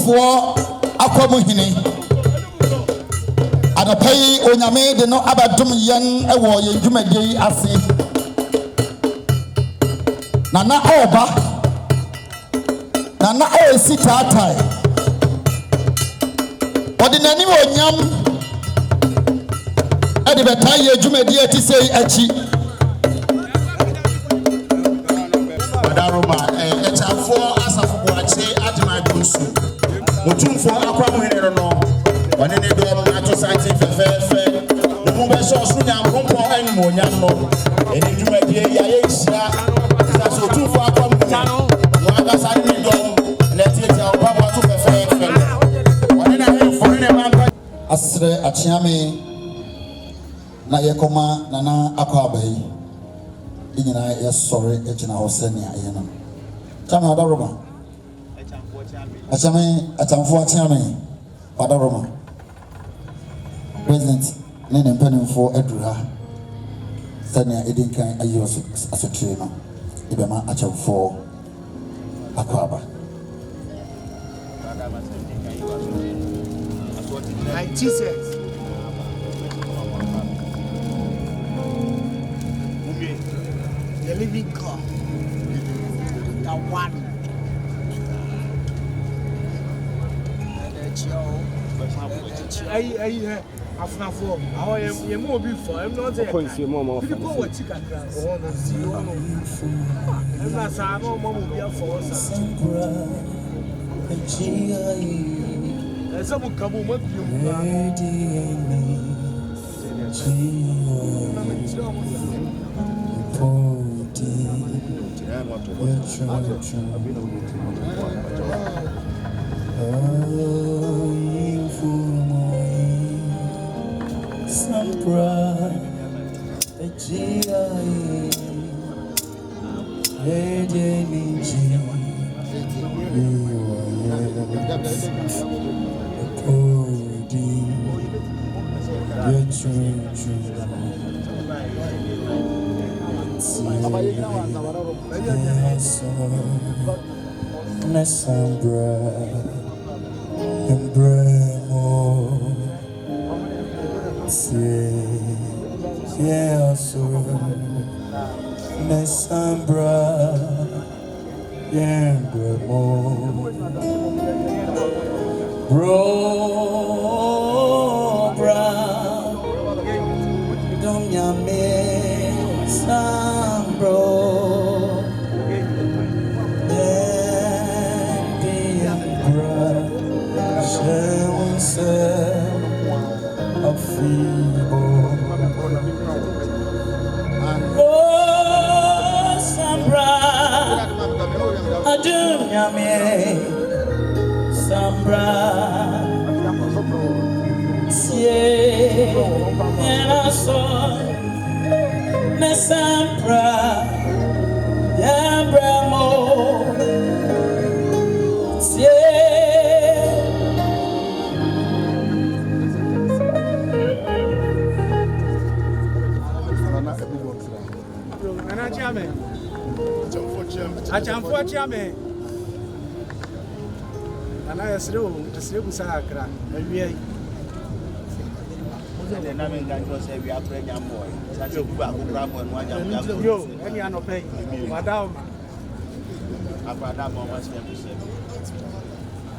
Akyamfuo Asafo Adapai onyame de no abadom yen ewo yen dwumadi ase nana oba nana esi tatai odinani onyam ade betai ye dwumadi atisei achi Badaroma Akyamfuo Asafo Boakye Agyemang-Bonsu Mutumfo akwamu hene no Wane ne do no ato santi fefefe no be so so nya nkompo anim onyam no eni dwumadie ya ye hia sa so tumfo akwamu no aga sa ni do na tietia obaba to fefefe wane na he fo ne man asre achiame na yekoma nana akwa abai inyina ye sore ejina hosenia ye no chama adaroma Akyamfuo Agyemang Badaroma President Nene Mpanimfo Edura Sanya Edinkan ayi asotire no ibema Akyamfuo akwaba Jesus the living God the one I Afnafo how you more before I'm not there people were chicken I'm not saying no more will be a force some come with Akyamfuo Agyemang ana yesrew sakra awie na me ngan ko se wi akra nyambo sa se bu akra mo no anyam yo ani anope madam abada mo ma se bi se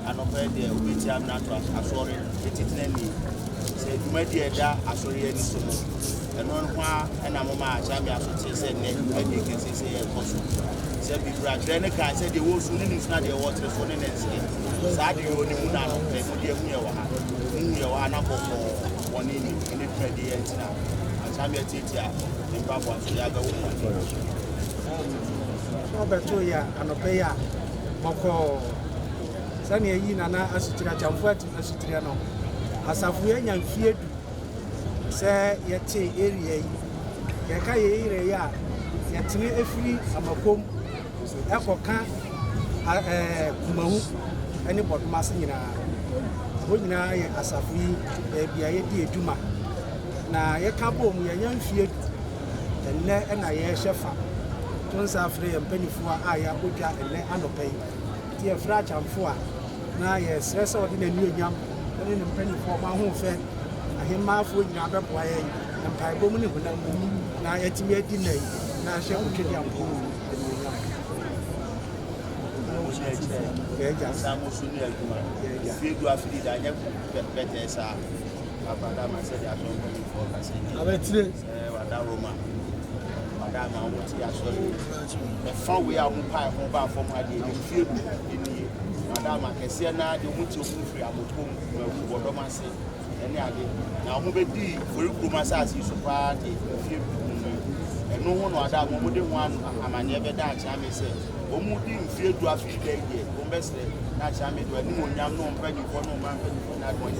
anope de obeti am na to asori etitinani se dwumadi eda asori ani so eno ho a na mo ma Agyemang asote se ne edi kese se e koso se bi bra ne ka se de wo su ne nsu na de water so ne nse sa de yo ni mu na no pe mo de hu ye wa ha hu ye wa na bofo woni ni ne trade ye ntina Agyemang titia ne babo so ya ga wo so beto ya anope ya moko sani yi nana asutira Akyamfuo asutira no asafu ya nyamfie du se yete area yi ya ka ye ire ya yetene efiri amakom ekoka kumahu ani bodumase nyina bo nyina ye asafu yi bia ye di eduma na ye ka bo mu ya nyamfie enne na ye hyefa tonsa afre ye mpanifo a ya bodwa enne anopai ti efra Akyamfuo na yɛsrɛ sɛ ɔde n'ani onyam ne ne mpanimfoɔ ma ho fɛ ahemmafoɔ nyinaa bɛboa yɛn mpaebɔ mu ne honam mu na yɛtumi adi na yi na ahyɛ otwedi ampo Madam, I see now the winter free. I'm going to say, any idea. Now, who be the Oforikrom is a party, and no one was that one. I'm never that time. I say, Omudi fear to have free day, Ombesle, not Chami, to a new young no penny for no man, not one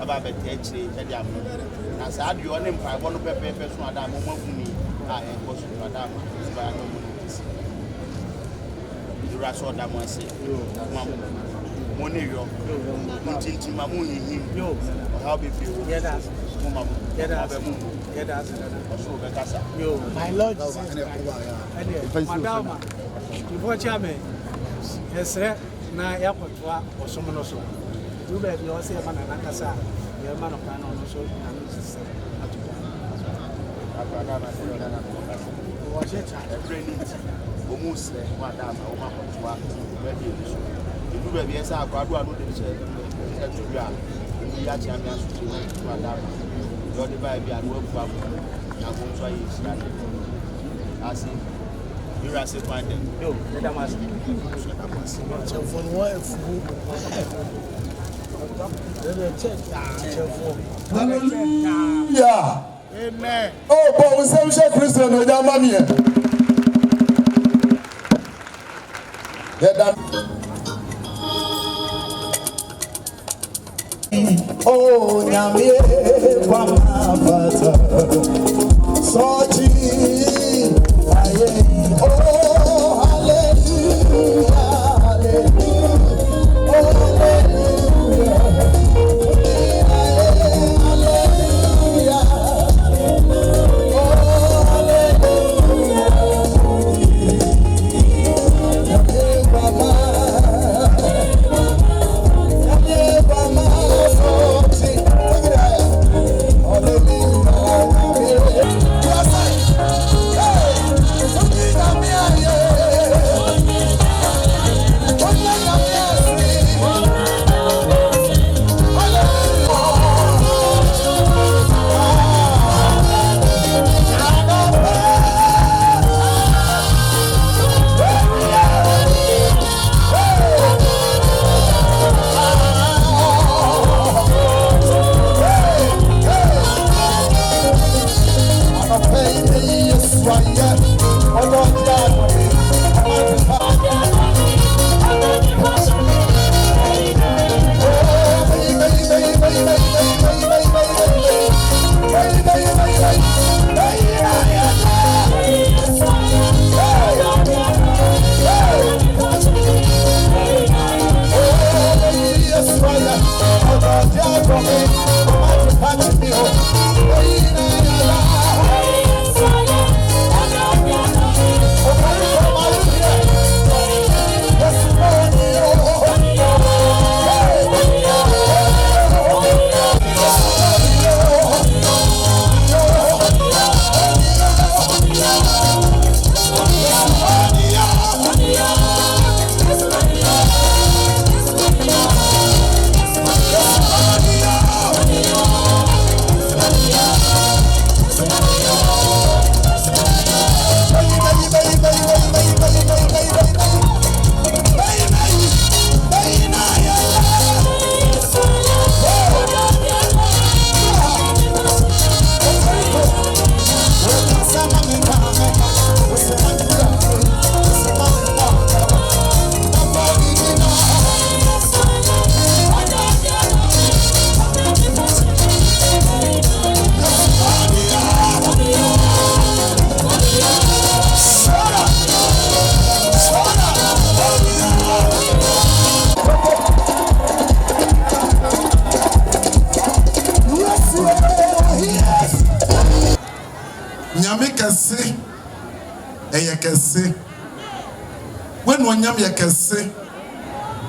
about the text. As I do on him, I want to prepare person, Madam, me. I am going to Madam, by no Raso da mo ase mo ne yo tinti ma mo yin yo how be feel get us mo ma get us so be kasa yo my lord madam before chairman esre na yakotwa osomo no so do be bi o se ma na kasa ye ma no kan no so na no sise atuba abrada na se na o je cha every night almost madam o ma kotwa ready so you be be say akwado anu de che to bia ni ya chi amia so to madam you dey buy bia no afu afu na go so ayi sia asi you are say find them yo let them ask so for what if Hallelujah. Amen. Oh, but we say Christian no da mami e. Yeah, that. Oh, nyame kwa mafata. Sochi. Aye. Oh, hallelujah. Hallelujah. Oh, hallelujah.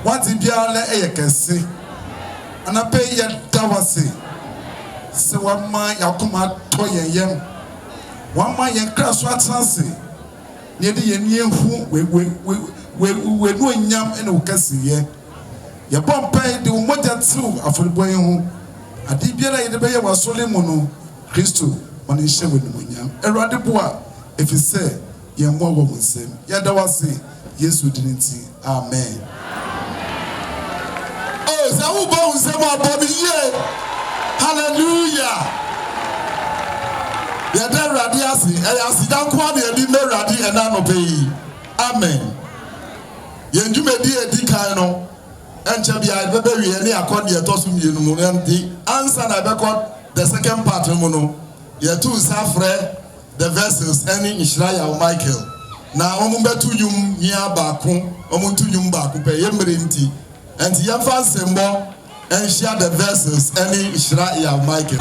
What if you are a kesi? And I pay your dawasi. So one man yakuma toy yem. One man yen crash what fancy. Near the yen who we doing yam and ukasi ye. Your bomb pay the umoja too after the boy who a dibia in the bay was Solimono Christo on his share with the munyam. A radibua if you say ye more woman same. Yadawasi, yes, we didn't see. Amen. Hallelujah. The other radiasi, I see down quality and be ready and I obey. Amen. Yendu me di edikano and chabi I baby any accord your tosum the answer I record the second part mono. Ye two safre the vessels any Israel Michael. Now omumbetu yum nia baku omuntu yum baku pe yemrenti. And the infant symbol and share the verses any Israel Michael.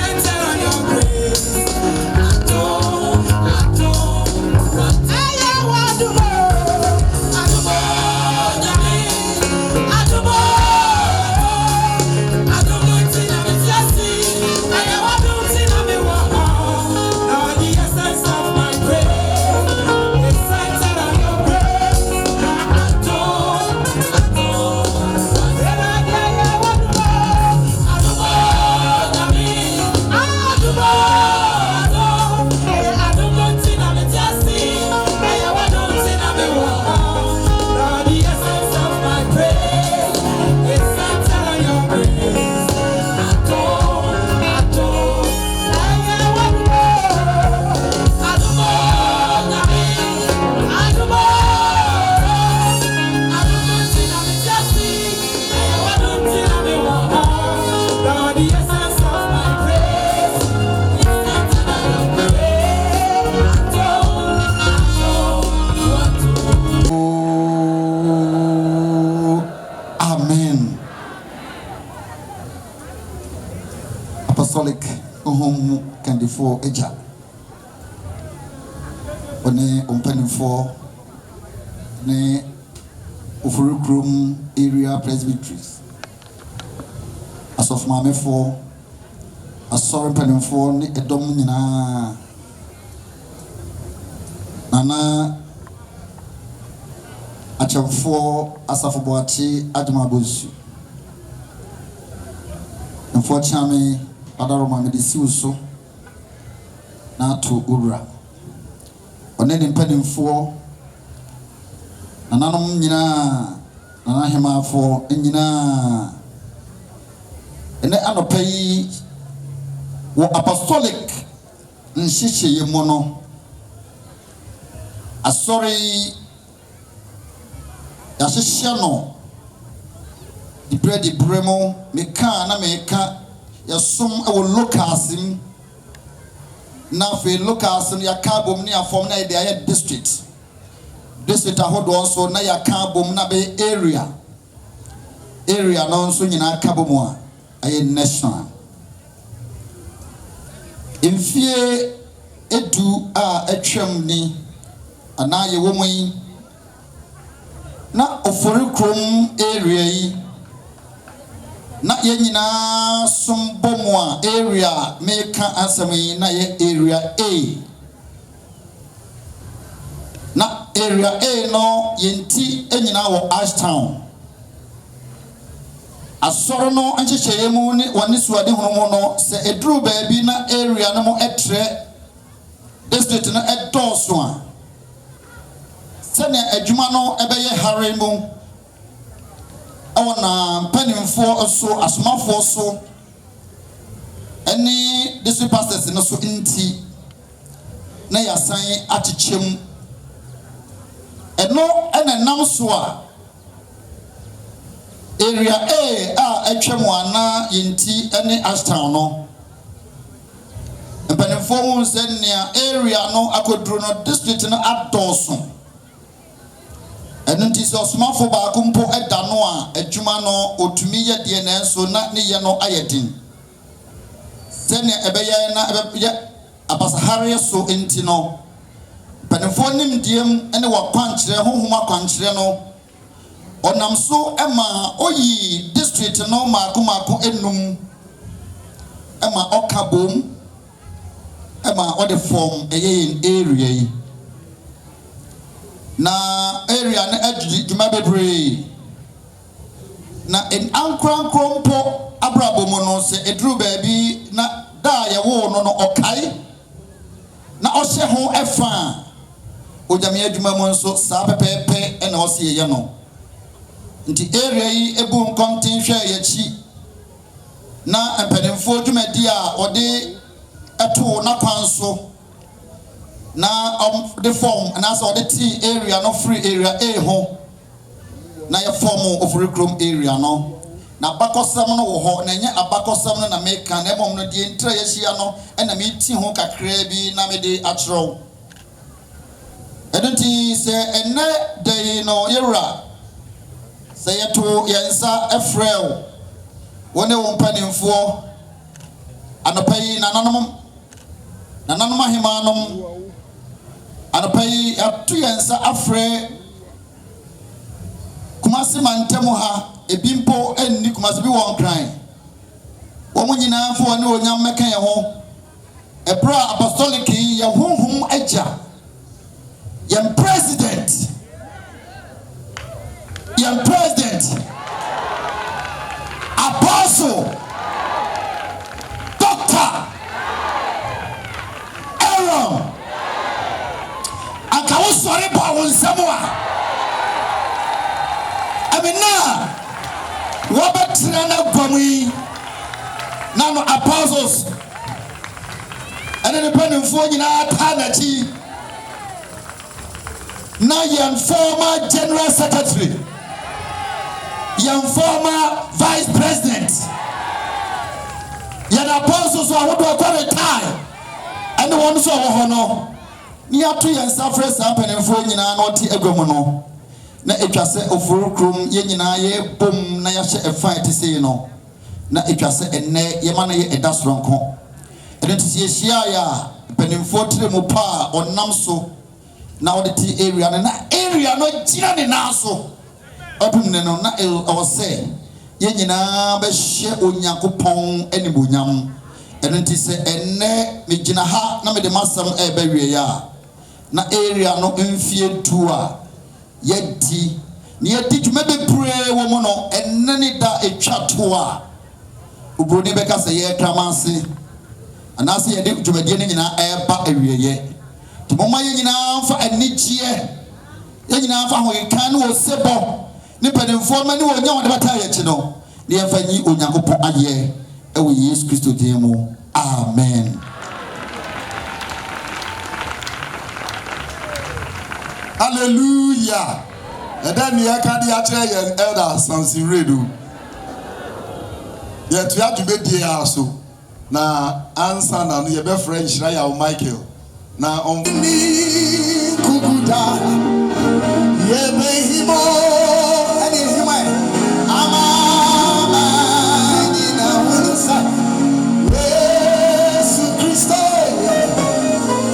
Apostolic Candifo Eja One Umpenifo Ne Oforikrom area presbyteries as of Mame for a sorry penny for ne edom nyina Nana Akyamfuo Asafo Boakye Agyemang-Bonsu Unfortunately Adaroma medisi uso na to ura onene mpanimfo nananom nyina nanahemafo nyina ene anopai wo apostolic nhyehyeye mu no asori yahyehyɛ no di bremo meka na meka yasom ewo locasim na fe locasim ya kabom ne afom na ide aye district ahodo so na ya kabom na be area no so nyina kabom a aye national mfie edu a atwam ni ana ye wo moyi na Oforikrom area yi na yenyina sombomo area meka asemi na ye area A na area A no yenti enyina wo Ashtown asoro no anchecheye mu ne woni suade hono no se eduru baabi na area no mo etre district no edoso a sene adwuma no ebeye hare mu awona panimfo so asomafo so any district pastors no so inti na yasan akyechem eno enenam so a area A atwam ana yinti ene Ashtown no panimfo hu senia area no akoduro no district no adonso eno nti so asomafo ba akumpo eda no a adwuma no otumi ye de na so na ne ye no ayedin senia ebeye na ebeye abasahare so enti no panimfo nim diem ene wa kwankyere hohoma kwankyere no Onam so ema oyi district no maako enum ema okabom ema ode form eye area yi na area na adwudi dwuma bebre na en ankrankronpo abrabom no se edru baabi na da ye wo no okai na ohye ho efa ojame adwuma mo nso saa pepepe ena ose ye no nti area yi ebu nkontin hwe yachi na empanimfo dwumadi a ode eto na kwanso na the form and as the T area no free area a ho na ye form Oforikrom area no na bakosam no wo ho na nya abakosam no na meka na emom no de entra ye hia no na me ti ho kakra bi na me de atro edunti se enne de no yera se yeto yensa efrel wone wo mpanimfo anopai nananom ahemanom anopai atu yensa afre Kumasi mantemu ha ebimpo enni Kumasi bi won kran wo mo nyina fo ne onyam meka ye ho ebra apostolic ye honhom agya ye president apostle doctor Aaron akawo sori ba won samoa amina wabatina na gwami na no apostles ene ne panimfo nyina ta na chi na yan former general secretary yan former vice president yan apostles wa wodo akore tie ene won so wo ho no ni ato yan safre sa panimfo nyina na oti agwamu no na etwase Oforikrom ye nyina ye bom na ya hye efa te sei no na etwase enne ye ma na ye edasronko edenti ye hia ya panimfo tire mu pa onam so na ode ti area na area no gina ne na so opum ne no na o se ye nyina be hye onyankopon enibonyam edenti se enne me gina ha na me de masam e ba wie ya na area no mfie tua yedi ni yedi dwuma bebree wo mo no enne ne da etwa to a obroni beka se ye kramanse anase yedi dwumadie ne nyina eba awieye ti moma ye nyina fa anigie ye nyina fa ho kan wo sebo ne pedemfo ma ne wo nya wo de bata ye chi no ne ye fa nyi onyankopon aye e wo Yesu Kristo din mu amen. Hallelujah. And then you can hear elder Samson Redu. Yet you have to be there also. Now, answer now, your best friend Shiraya Michael. Now, on me, Kukuda, Yebehimo, and in him, Amama, Jesus Christ,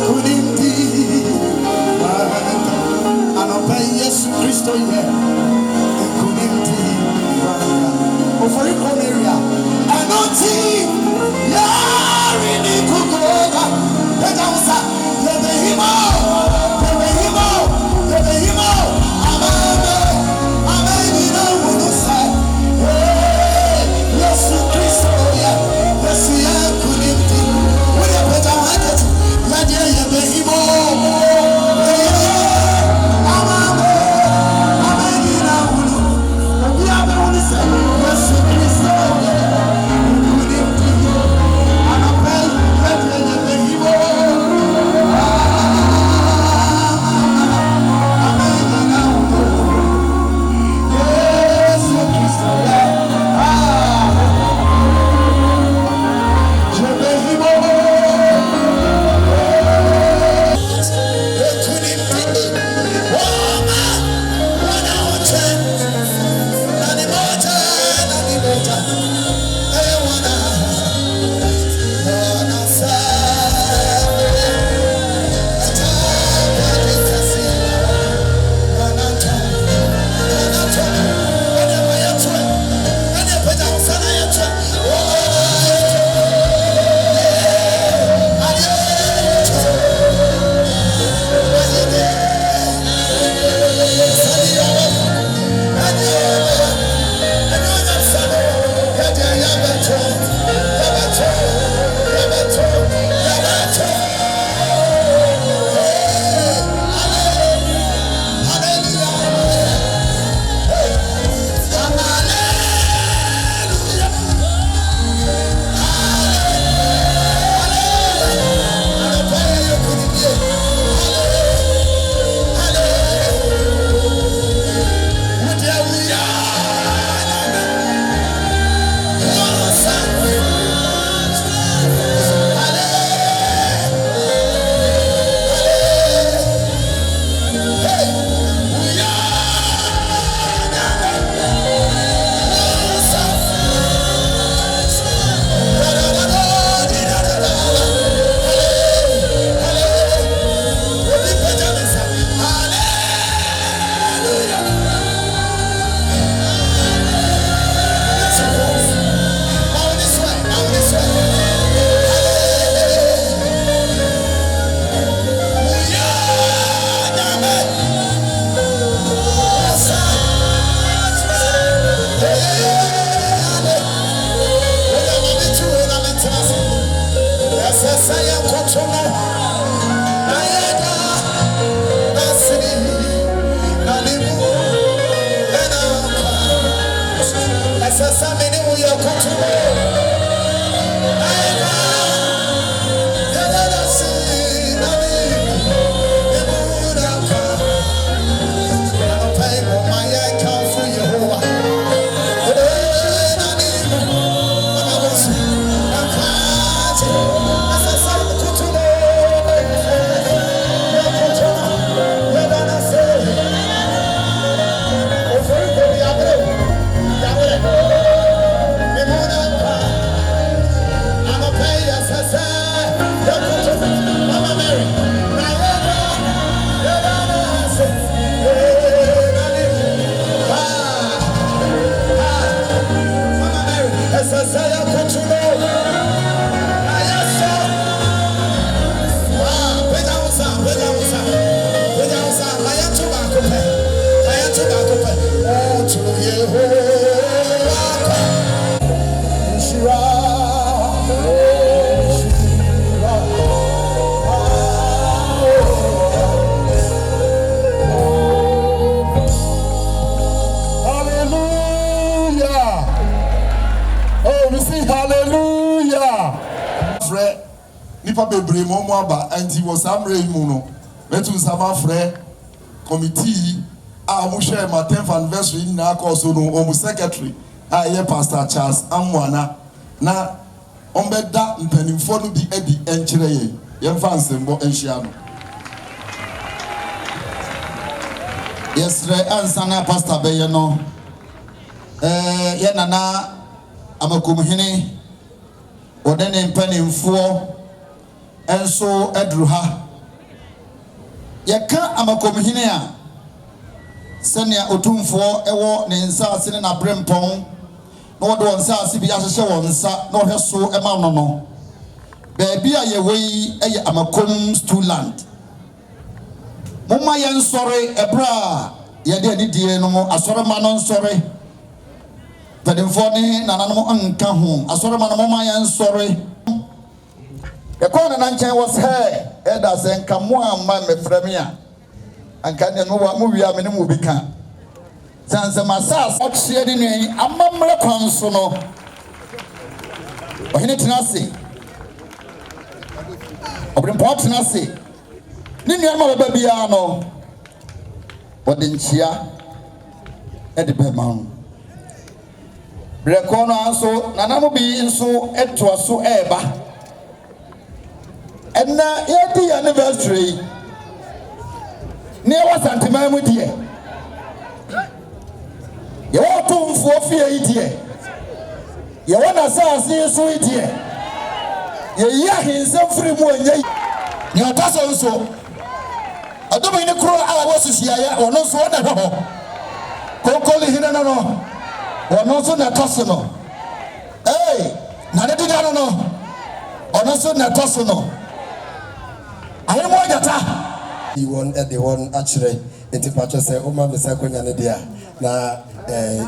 couldn't be. Yesu Kristo ye ekunimti Oforikrom area anoti yari ni kugoga ejansa yebehimo amani na wunusa Yesu Kristo ye Yesu ye ekunimti wele peta wakati yaje yebehimo Nipa bebre mo aba anti was amre mu no metu sama frɛ committee a mo share my 10th anniversary na call so no o secretary a ye Pastor Charles Amwana na ombeda mpanimfo no bi adi enkyere ye yemfa nsembo enhia no Yesre ansana Pastor Beye no ye nana amakomhene odene mpanimfo enso edruha yeka amakomhene a senia otumfo ewo ne nsa ase ne na brempon na wode won nsa ase bi ahyehye won nsa na ohwe so ema no no baabi a ye wei eye amakom stuland mumma yen sore ebra ye de ani die no asore ma no nsore pedemfo ne nananom anka ho asore ma no mumma yen sore ekona na nchen was hey eda se nka mo amma meframe a anka ne no wa mo wi a me ne mo bi ka sanse masas otse de ne amamre kwan so no ohene tenase obrimpo tenase ni nua ma baba bia no ode nchia ede be ma no breko no aso nanamo bi nso eto so eba enna yedi anniversary ne wa santima mu die ye wa tumfo fie die ye wa na saase so die ye ya hinsem firi mu anya ni otaso nso adomo ni kro a wo susia ya ono so na ho kokoli hina no ono so na toso no na ne dida no ono so na toso no ayi mo jata you want at the one actually enti pacho say o ma me say konya ne dia na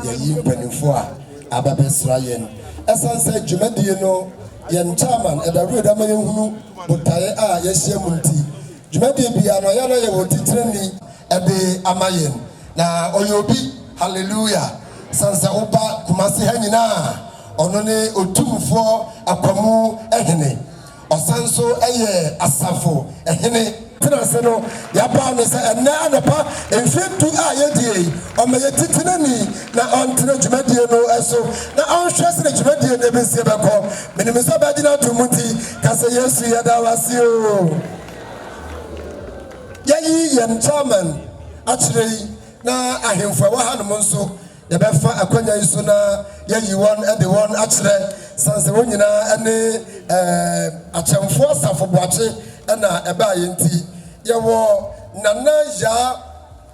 yi mpanimfo a ababesra yen esan say dwumadie no yen chairman edaru da man hunu botaye a yehia munti dwumadie bia no ya no ye wotitreni ede amayen na oyobi hallelujah sansa oba kumase ha nyina ono ne otumfo akwamu ehene osanso eye asafo ehene tinase no ya ba no se ena anopa enfitu a yedie o me yetitinani na ontre dwumadie no eso na onhwese ne dwumadie ne besie beko menim so ba gina to muti kase yesu ya da wasio yayi yen chairman actually na ahemfo wa hanom nso ya befa akwanya iso na yayi won e de won actually sanse wonyina ene Akyamfuo Asafo Boakye na eba yenti yewo nana ya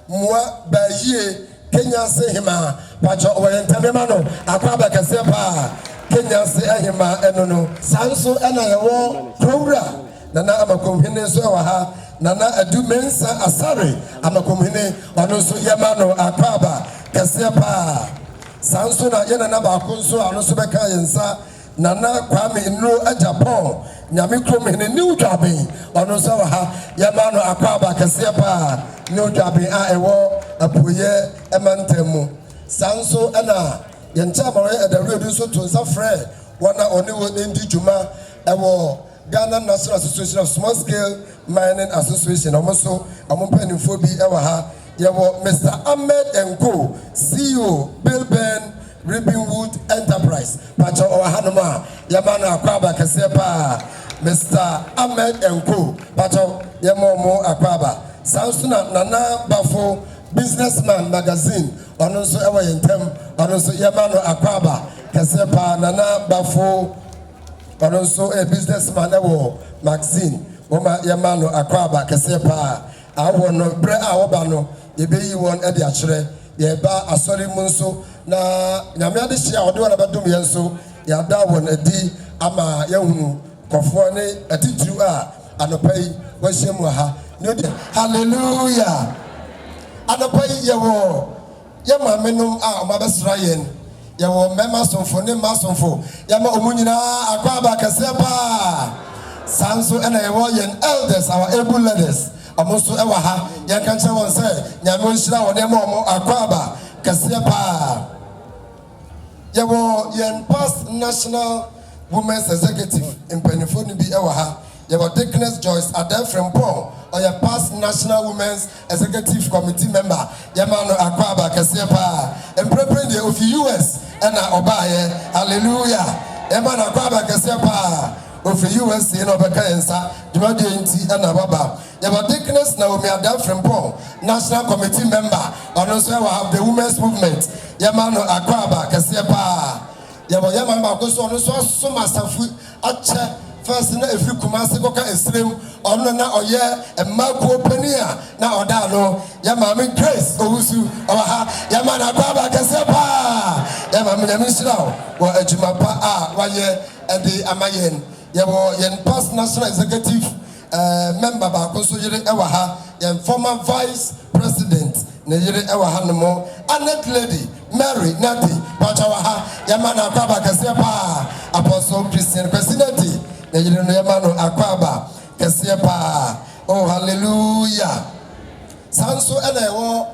mua bayie Kenya se hima pacho oyentamema no akwaba kase pa Kenya se ahima eno no sanso na yewo prowra nana amakomhene so wa ha nana adumensa asare amakomhene wano so yema no akwaba kase pa sanso na yena na ba kunso ano so beka yensa nana kwame nro Japan nyame kromhene new dwaben ono so ha yema no akwaba kase pa new dwaben a ewo apoye emantemu sanso na Yenchama at the radio so to Zafre, one only one in the Juma, Ghana National Association of Small Scale Mining Association, also a Mumpen Phobi Ewaha, Yawo Mr. Ahmed Nko, CEO, Bill Ben, Ribbonwood Enterprise, Pacha Ohanoma, Yamana Akwaba Kasepa, Mr. Ahmed Nko, Pacha Yamomo Akwaba, Samsuna Nana Bafo, Businessman Magazine, Onoso Ewa Yentem, Onoso Yamano Akwaba, Kasepa, Nana Bafo, Onoso a businessman Ewo Magazine, Oma Yamano Akwaba, Kasepa, I want no bre awobano, Yebi won Eddie Achere, Yeba Asori Munso, na Yamia de Shia, or do about Dumianso, Yada won a D, Ama Yahu, Kofone, a Titua, and a pay, Washimuha. Hallelujah. And a pay Yawo, Yama Menum, Mabas Ryan, Yawo Memason for Nemason for Yama Omunina, Akwaba Kasepa, Sanso and Awayan elders, our able leaders. Amosu ewaha ya kanche won say nyame onhyira won dem omo Akwaba Kasepa yawo yen past national women's executive in Penifoni bi ewaha yawo Dickness Joyce Adel Frempong or your past national women's executive committee member yamano Akwaba Kasepa and prepare the of US and obaye hallelujah yamano Akwaba Kasepa of US in Obakayensa Jumadi Enti and Ababa. Yaba Dickness Naomi Adel Frempong, National Committee member, and also have the women's movement. Yamano Akwaba Kasepa. Yaba Yamama Goso, so Masafu, Ache, first in every Kumasi Goka Extreme, or na or and Marco Penia, now Odano, Yamami Grace, Owusu, Oha, Yamana Akwaba Kasepa. Yamami Yamishrao, or Ejimapa, Waye, and the Amayen. Yawo yen past national executive member ba koso yire ewaha yen former vice president ne yire ewaha no mo Annette Lady Mary Nati Pachawaha Yamana Akwaba Kasepa Apostle Christian president ne yire no Yamano Akwaba Kasepa. Oh hallelujah. Sanso ena ewo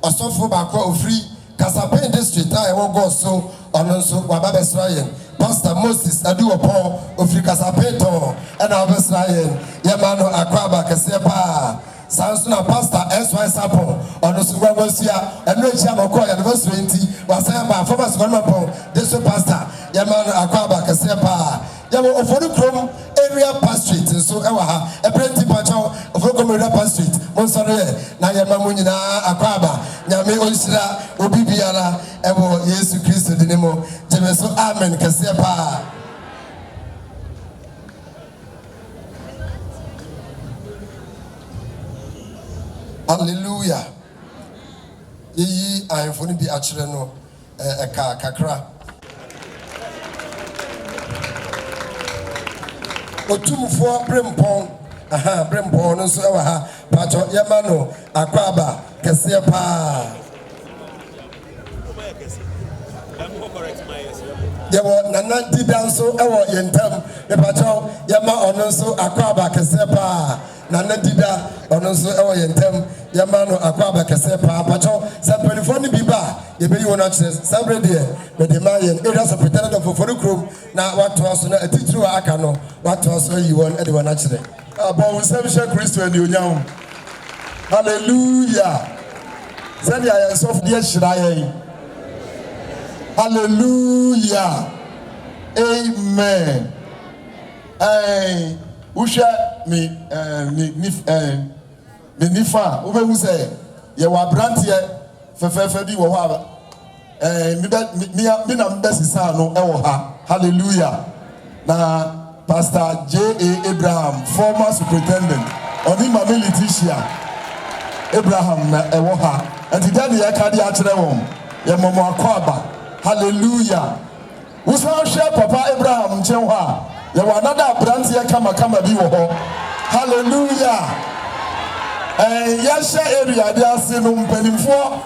osofo ba kwa ofri Kasapen district a ewo go so ononso wababa Israel Pastor Moses Aduopo Ofrikasapeto and Abesrael Yamano Akwaba Kasepa Sansuna Pastor S.Y. Sapo on the Subasia and Richard Okoya University was by former Squamapo, this pastor Yamano Akwaba Kasepa Yamo Oforikrom area pastorate so Ewaha a plenty pacho of Okomura pastorate Monsore Nayamamunina Akwaba Yame Oshira Obibiana Ewo Yesu Christo Dinemo Jemeso Amen Kasepa. Hallelujah. Yi ayefoni bi akire no eka kakra. Otumfo brempon no so ewa ha pacho yamano Akwaba Kasepa. Yawo nana didanso ewo yentam me pacho yama ono so Akwaba Kasepa. Nana dida ono so ewo yentem Yamano Akwaba Kasepa pacho Sampelifoni biba yebeyi wona chire sabre de me de mayen area superintendent of Oforikrom na watu aso na atitiri wa aka no watu aso yi won e de wona chire abo nsebisha Kristo eni onyam. Hallelujah. Send ya yourself dear shiraye. Hallelujah. Amen. Usha me nifa ube hu say ye wa brantie fefefe bi wo ha mi na mbesi sa no e wo ha. Hallelujah. Na Pastor J.A. Abraham, former superintendent oni Mama Letitia Abraham na e wo ha enti dan ye ka de a kire won ye momo Akwaba. Hallelujah. Usa share Papa Abraham nchen ha ye wa nada brantie kama bi wo ho. Hallelujah. Yasha area de ase no mpanimfo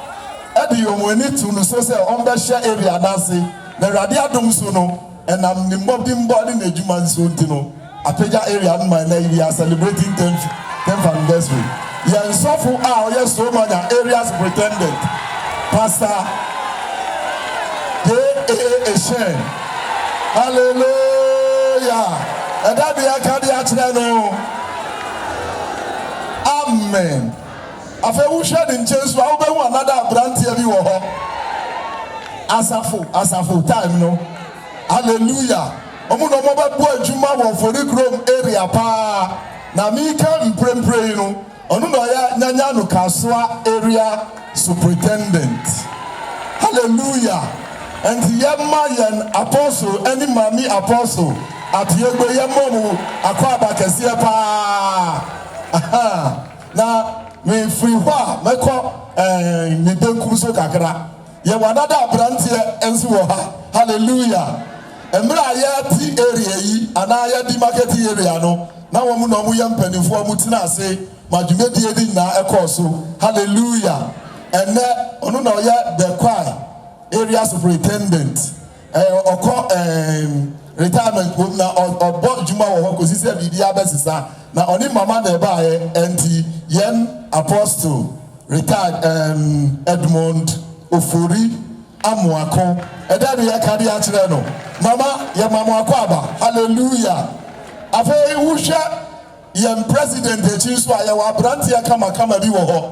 ade yomoni tu no so say on be share area da ase na rade adom so no enam ni mbodi na ejuma nso ntino apega area no man na we are celebrating 10th anniversary. Yeah, so for our yes so many areas pretended Pastor J.A. Hallelujah. And that be a cardiac. Amen. After we shared in church, we will another brand here. Asafo time no. Hallelujah. Omuno moba bo adwuma wo Oforikrom area pa. Na mi ka mprempre no. Onu no ya nyanya no Kaswa area superintendent. Hallelujah. And yemma yen apostle any mami apostle at yegbe yemmo akwaba kese pa. Na me free hwa meko me benkum so kakra. Ye wanada brantie enso wo ha. Hallelujah. Emra ya ti area yi ana ya di market area no. Na wo mu no mu yam panifo mu tina ase madwumedi edi na ekoso. Hallelujah. And ono na ya the choir area superintendent retirement na obo juma wo ko sise bibia abesisa na oni mama na ba enti yen apostle retired Edmund Ofori Amuako edade ya kade a kire no mama ye mama akwaba. Hallelujah. Afa wusha yen president echi so aye wa brante ya kama bi wo ho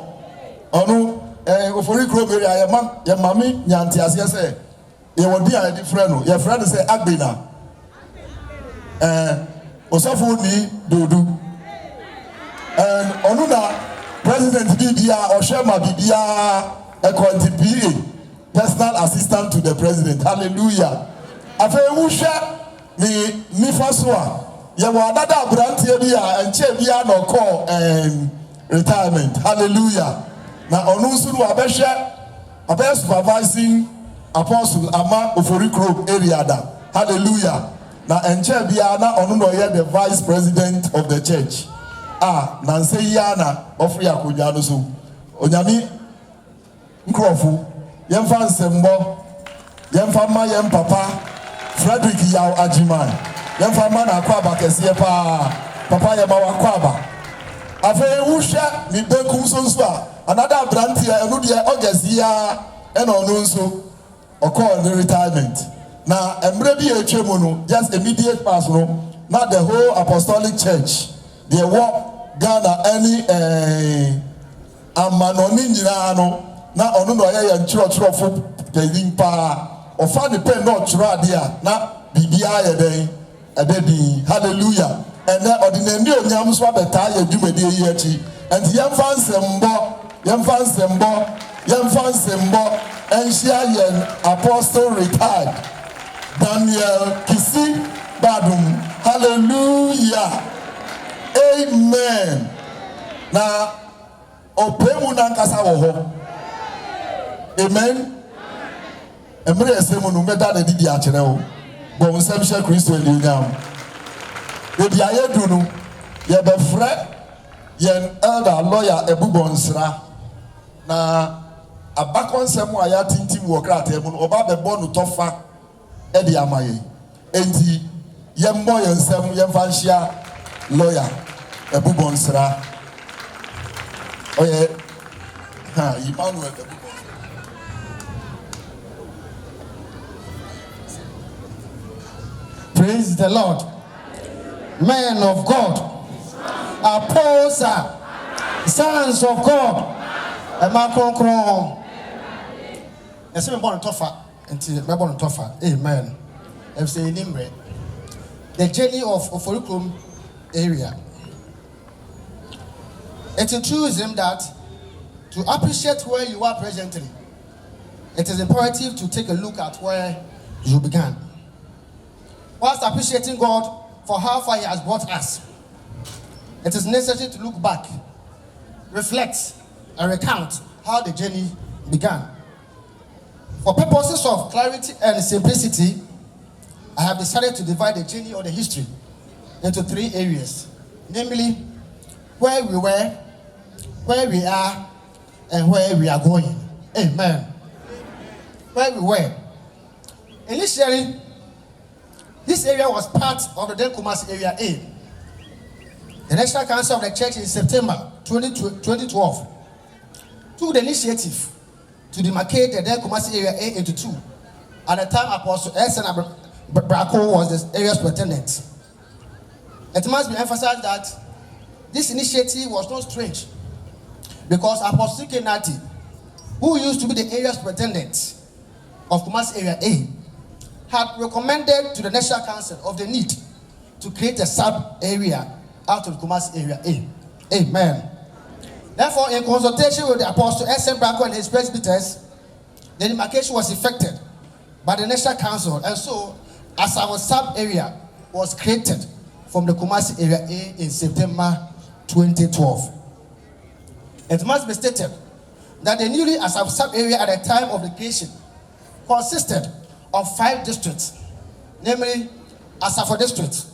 onu Oforikrom area ye mami nyanti ase se ye wodi a di frɛ no ye frɛ no se Agbena osafo ni dodu onu na president bibia ohwema bibia PA personal assistant to the president. Hallelujah. Afa ewuhwa ni nifa so a ye wa dada brantie bi a enche bia na call retirement. Hallelujah. Na onu nso no abehwe supervising apostle ama Oforikrom area da. Hallelujah. Na enche bia na onu no ye the vice president of the church. Na nse ya na ofri akodwa no so onyame nkrofo yemfa nsembo yemfa ma yem papa Frederick yaw ajiman yemfa ma na akwaba kese papa yema wakwaba afa wusha ni beku so a another branch here enu de ogazia ena onu nso okọ the retirement na emre bi etwemu no just immediate pass no na the whole Apostolic church they work Ghana any amanoni nyina no na onu no ya nchirofo pedin pa ofa the pen no chiro ade a na bibia ye den adedi. Hallelujah. And then ordinary onyam so abeta ye dwumade yi achi and yemfa nsembo enhia yen apostle retired Daniel Kisi Badum. Hallelujah. Amen. Na opemu na nkasa wo ho. Amen. Emre esemu no meda na didi a kire wo. Bo nsem hye Kristo ni nyam. Ebi ayedu no ye be frɛ yen elder lawyer Ebubonsra na abakonsem a ya tintim wo krata mu no oba be bɔ no tofa e de amaye enti ye mmɔ ye nsem ye mfa nhia lawyer Ebubonsra oye Emmanuel Ebubonsra. Praise the Lord. Men of God, apostles, sons of God, Ghana-Kumasi. Ese me born tofa, enti me born tofa. Amen. The journey of Oforikrom area. It's a truism that to appreciate where you are presently, it is imperative to take a look at where you began. Whilst appreciating God for how far He has brought us, it is necessary to look back, reflect, and recount how the journey began. For purposes of clarity and simplicity, I have decided to divide the journey or the history into 3 areas, namely where we were, where we are, and where we are going. Amen. Where we were. Initially, this area was part of the Ghana-Kumasi area A. The National Council of the Church in September 2012 took the initiative to demarcate the Ghana-Kumasi area A into 2 At the time, Apostle S. Brako was the area superintendent. It must be emphasized that this initiative was not strange because Apostle Kenati, who used to be the area superintendent of Kumasi Area A, had recommended to the National Council of the need to create a sub-area out of Kumasi Area A. Amen. Therefore, in consultation with the Apostle S. Brako and his presbyters, the demarcation was effected by the National Council, and so as our sub-area was created from the Kumasi Area A in September 2012. It must be stated that the newly Asafo sub-area at the time of the creation consisted of 5 districts, namely Asafo District,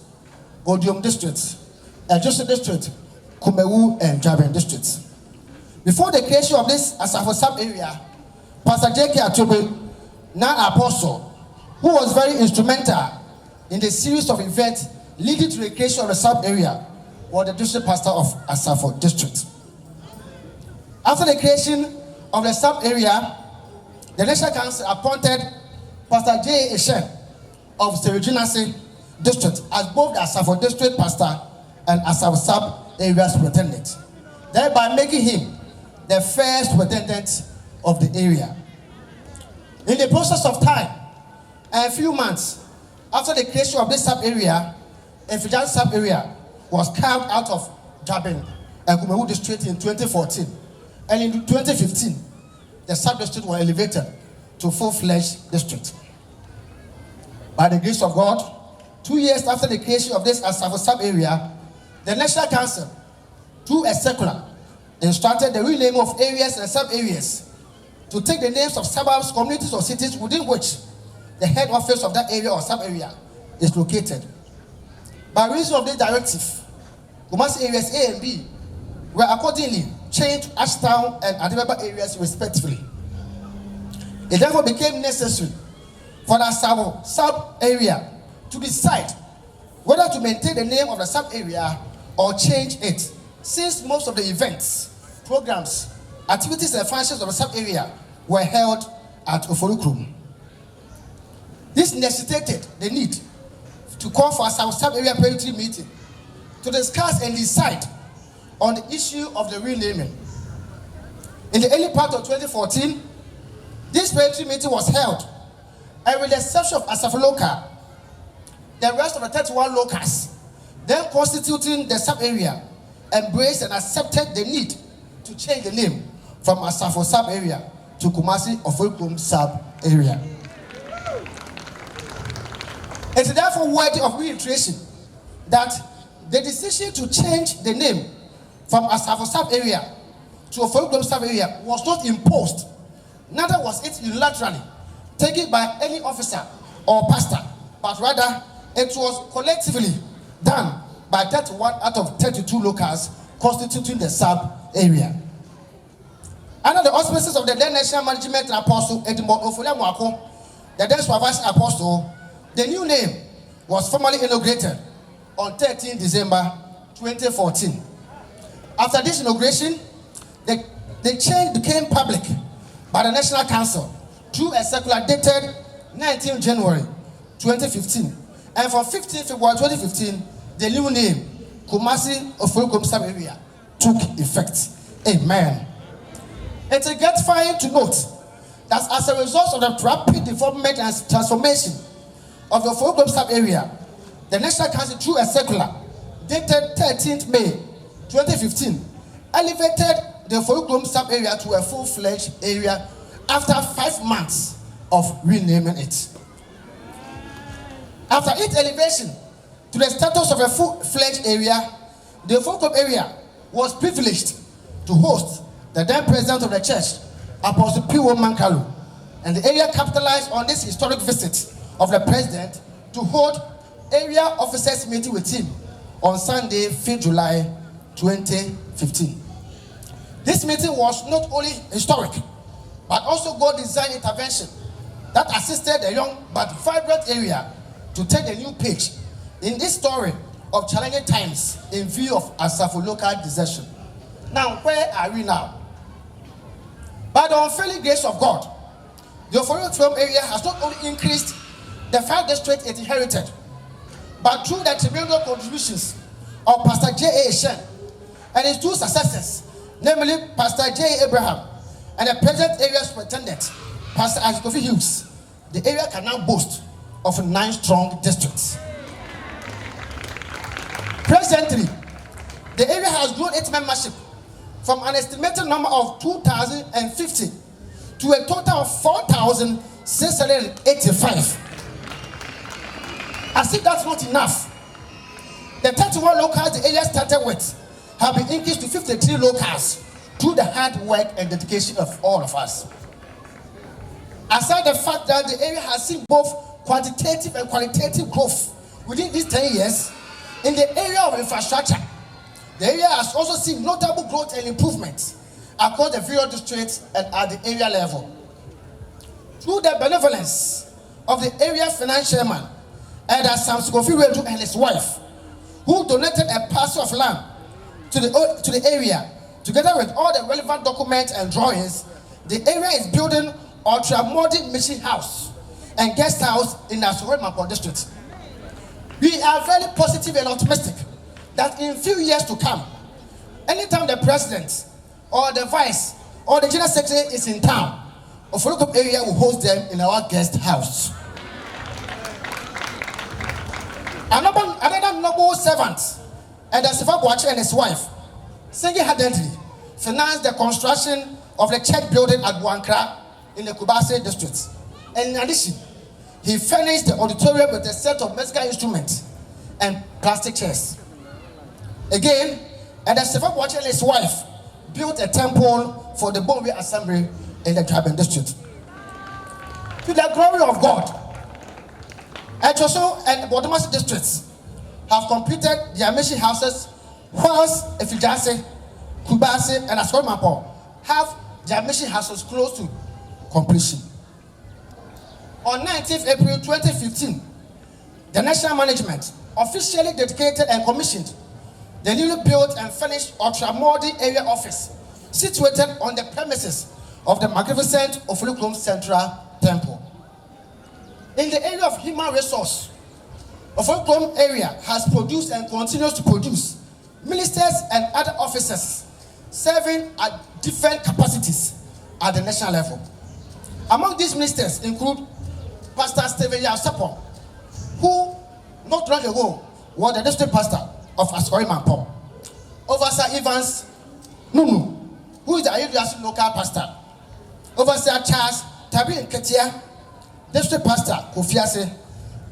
Odium District, Ejoso District, Kumewu, and Jaben Districts. Before the creation of this Asafo sub-area, Pastor J.K. Atobe, now apostle, who was very instrumental in the series of events leading to the creation of the sub-area, was the district pastor of Asafo District. After the creation of the sub-area, the National Council appointed Pastor J. Eshen of Serijinase District as both the Asafo District pastor and Asafo sub-area superintendent, thereby making him the first superintendent of the area. In the process of time, a few months after the creation of this sub-area, a Fijan sub-area was carved out of Jaben and Kumewu district in 2014. And in 2015, the sub-district was elevated to full-fledged district. By the grace of God, 2 years after the creation of this Asafo sub-area, the National Council, through a circular, instructed the renaming of areas and sub-areas to take the names of suburbs, communities, or cities within which the head office of that area or sub-area is located. By reason of this directive, Kumasi areas A and B were accordingly changed to Ashtown and Adibaba areas respectively. It therefore became necessary for the sub-area to decide whether to maintain the name of the sub-area or change it, since most of the events, programs, activities and functions of the sub-area were held at Oforikrom. This necessitated the need to call for a sub-area parity meeting to discuss and decide on the issue of the renaming. In the early part of 2014, this parity meeting was held, and with the exception of Asafo Local, the rest of the 31 locals, then constituting the sub-area, embraced and accepted the need to change the name from Asafo sub-area to Kumasi Oforikrom sub-area. It is therefore worthy of reiteration that the decision to change the name from Asafo sub-area to Oforikrom sub-area was not imposed, neither was it unilaterally taken by any officer or pastor, but rather it was collectively done by 31 out of 32 locals constituting the sub-area. Under the auspices of the then National Management Apostle Edmond Oforikrom, the then supervising apostle, the new name was formally inaugurated on 13 December 2014. After this inauguration, the change became public by the National Council through a circular dated 19 January 2015. And from 15 February 2015, the new name, Kumasi Oforikrom sub-area, took effect. Amen. It is gratifying to note that as a result of the rapid development and transformation of the Oforikrom sub-area, the National Council, through a circular dated 13th May 2015, elevated the Oforikrom sub-area to a full-fledged area after 5 months of renaming it. After its elevation to the status of a full-fledged area, the Oforikrom area was privileged to host the then president of the church, Apostle P.O. Mankalu, and the area capitalized on this historic visit of the president to hold area officers meeting with him on Sunday, 5th July 2015. This meeting was not only historic, but also God-designed intervention that assisted the young but vibrant area to take a new page in this story of challenging times in view of Asafo local desertion. Now, where are we now? By the unfailing grace of God, the Oforikrom area has not only increased the 5 districts it inherited, but through the tremendous contributions of Pastor J.A. Shen and his 2 successors, namely Pastor J. Abraham and the present area superintendent, Pastor Isaac Hughes, the area can now boast of 9 strong districts. Presently, the area has grown its membership from an estimated number of 2,050 to a total of 4,685. As if that's not enough, the 31 locals the area started with have been increased to 53 locals through the hard work and dedication of all of us. Aside the fact that the area has seen both quantitative and qualitative growth within these 10 years, in the area of infrastructure, the area has also seen notable growth and improvements across the various districts and at the area level. Through the benevolence of the area finance chairman, Elder Sam Skofiredu and his wife, who donated a parcel of land to the area, together with all the relevant documents and drawings, the area is building ultra-modern mission house and guest house in the Oforikrom district. We are very positive and optimistic that in few years to come, anytime the president or the vice or the general secretary is in town, Oforikrom area will host them in our guest house. Another noble servant, Elder Asafo Boakye and his wife, single-handedly financed the construction of the church building at Buankra in the Kumasi district. And in addition, he furnished the auditorium with a set of musical instruments and plastic chairs. Again, Elder Asafo Boakye and his wife built a temple for the Bombi Assembly in the Tribal district. To the glory of God, Echoso and Bodemasi districts have completed their mission houses, whilst Efijase, Kumasi, and Asormapo have their mission houses close to completion. On 19th April 2015, the national management officially dedicated and commissioned the newly built and finished ultra-modern area office situated on the premises of the magnificent Oforikrom Central Temple. In the area of human resource, Oforikrom area has produced and continues to produce ministers and other officers serving at different capacities at the national level. Among these ministers include Pastor Stephen Yasapo, who not long ago was the district pastor of Asormapo. Overseer Evans Nunu, who is the Ayudiasi local pastor. Overseer Charles Tabi Nketia, district pastor Kofiase.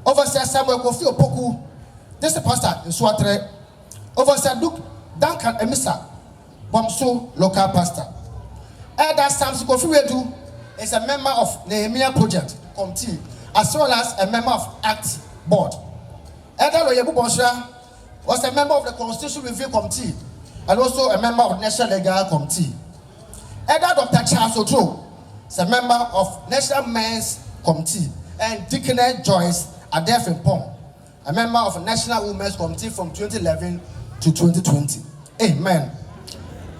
Overseer Samuel Kofi Opoku, district pastor in Swatre. Overseer Luke Duncan Emisa, Bomsu local pastor. Elder Sam Skofiredu is a member of Nehemiah Project Committee, as well as a member of ACT Board. Elder Loyebu Bonsra was a member of the Constitution Review Committee and also a member of the National Legal Committee. Elder Dr. Charles Otro is a member of National Men's Committee, and Deaconess Joyce Adefin-Pong, a member of the National Women's Committee from 2011 to 2020. Amen.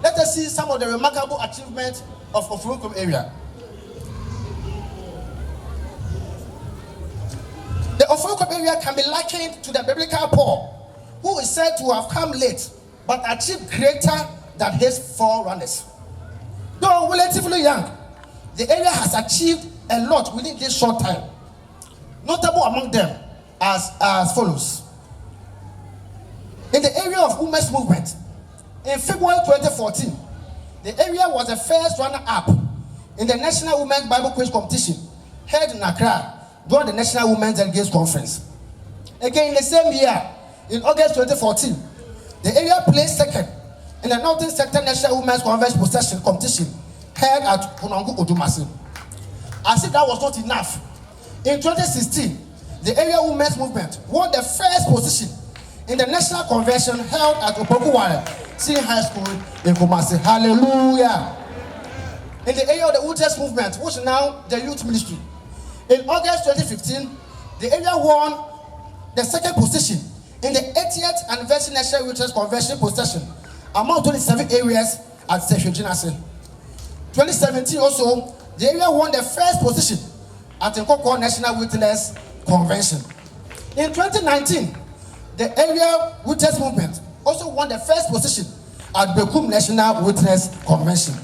Let us see some of the remarkable achievements of Oforikrom area. The Oforikrom area can be likened to the biblical Paul, who is said to have come late but achieved greater than his forerunners. Though relatively young, the area has achieved a lot within this short time. Notable among them as follows. In the area of women's movement, in February 2014, the area was the first runner-up in the National Women's Bible Quiz Competition held in Accra during the National Women's Delegates Conference. Again, in the same year, in August 2014, the area placed second in the Northern Sector National Women's Conference Possession Competition held at Konongo Odumasi. As if that was not enough, in 2016, the area women's movement won the first position in the National Convention held at Opokuware Senior High School in Kumasi. Hallelujah! In the area of the Women's movement, which is now the youth ministry, in August 2015, the area won the second position in the 80th Anniversary National Youth Convention possession among 27 areas at Sefio Jinase. 2017 also, the area won the first position at the Nkoko National Witness Convention. In 2019, the area witness movement also won the first position at Bekum National Witness Convention.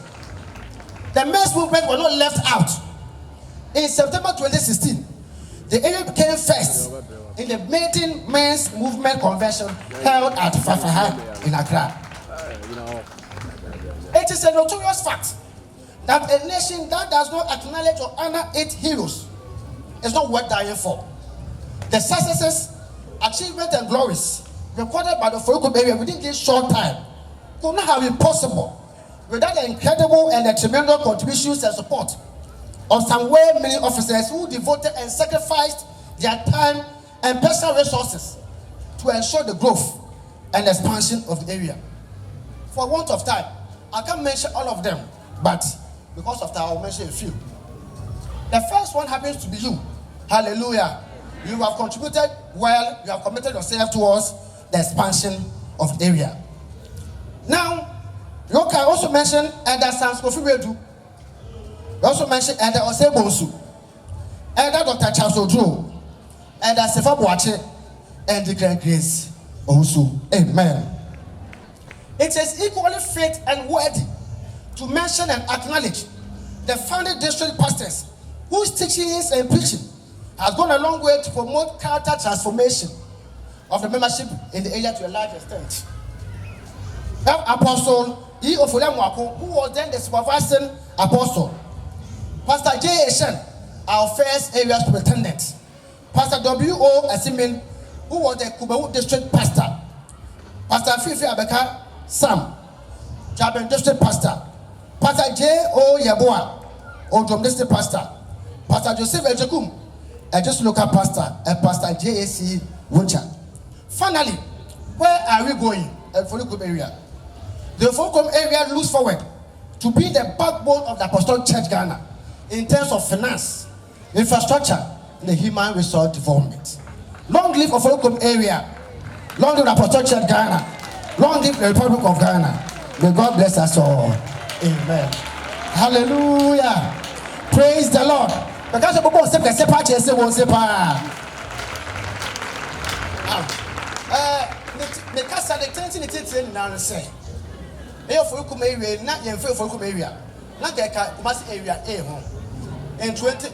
The men's movement were not left out. In September 2016, the area became first in the maiden men's movement convention held at Fafaha in Accra. It is a notorious fact that a nation that does not acknowledge or honor its heroes is not worth dying for. The successes, achievements, and glories recorded by the Oforikrom area within this short time could not have been possible without the incredible and the tremendous contributions and support of some well-meaning officers who devoted and sacrificed their time and personal resources to ensure the growth and expansion of the area. For want of time, I can't mention all of them, but because of time, I'll mention a few. The first one happens to be you. Hallelujah. You have contributed well, you have committed yourself towards the expansion of the area. Now, you can also mention Elder Sam Skofiredu. You also mention Elder Agyemang Bonsu, Elder Dr. Charles Odro, Elder Asafo Boakye, and the Grand Grace also. Amen. It is equally fit and worthy to mention and acknowledge the founding district pastors whose teachings and preaching has gone a long way to promote character transformation of the membership in the area to a large extent. Apostle Oforikrom, who was then the supervising apostle, Pastor J. Eshen, our first area superintendent, Pastor W.O. Asimin, who was the Kubawu district pastor, Pastor Fifi Abeka Sam, Jaben district pastor, Pastor J.O. Yeboah, Odrom district pastor, Pastor Joseph Ejekum, a just local pastor, and Pastor J.A.C. Wuncha. Finally, where are we going? Oforikrom area. The Oforikrom area looks forward to be the backbone of the Apostolic Church Ghana in terms of finance, infrastructure, and the human resource development. Long live Oforikrom area. Long live the Apostolic Church Ghana. Long live the Republic of Ghana. May God bless us all. Amen. Hallelujah. Praise the Lord. Because the people say the casa the tension now say Oforikrom area na ye mfe Oforikrom area na Ghana-Kumasi area A ho in 20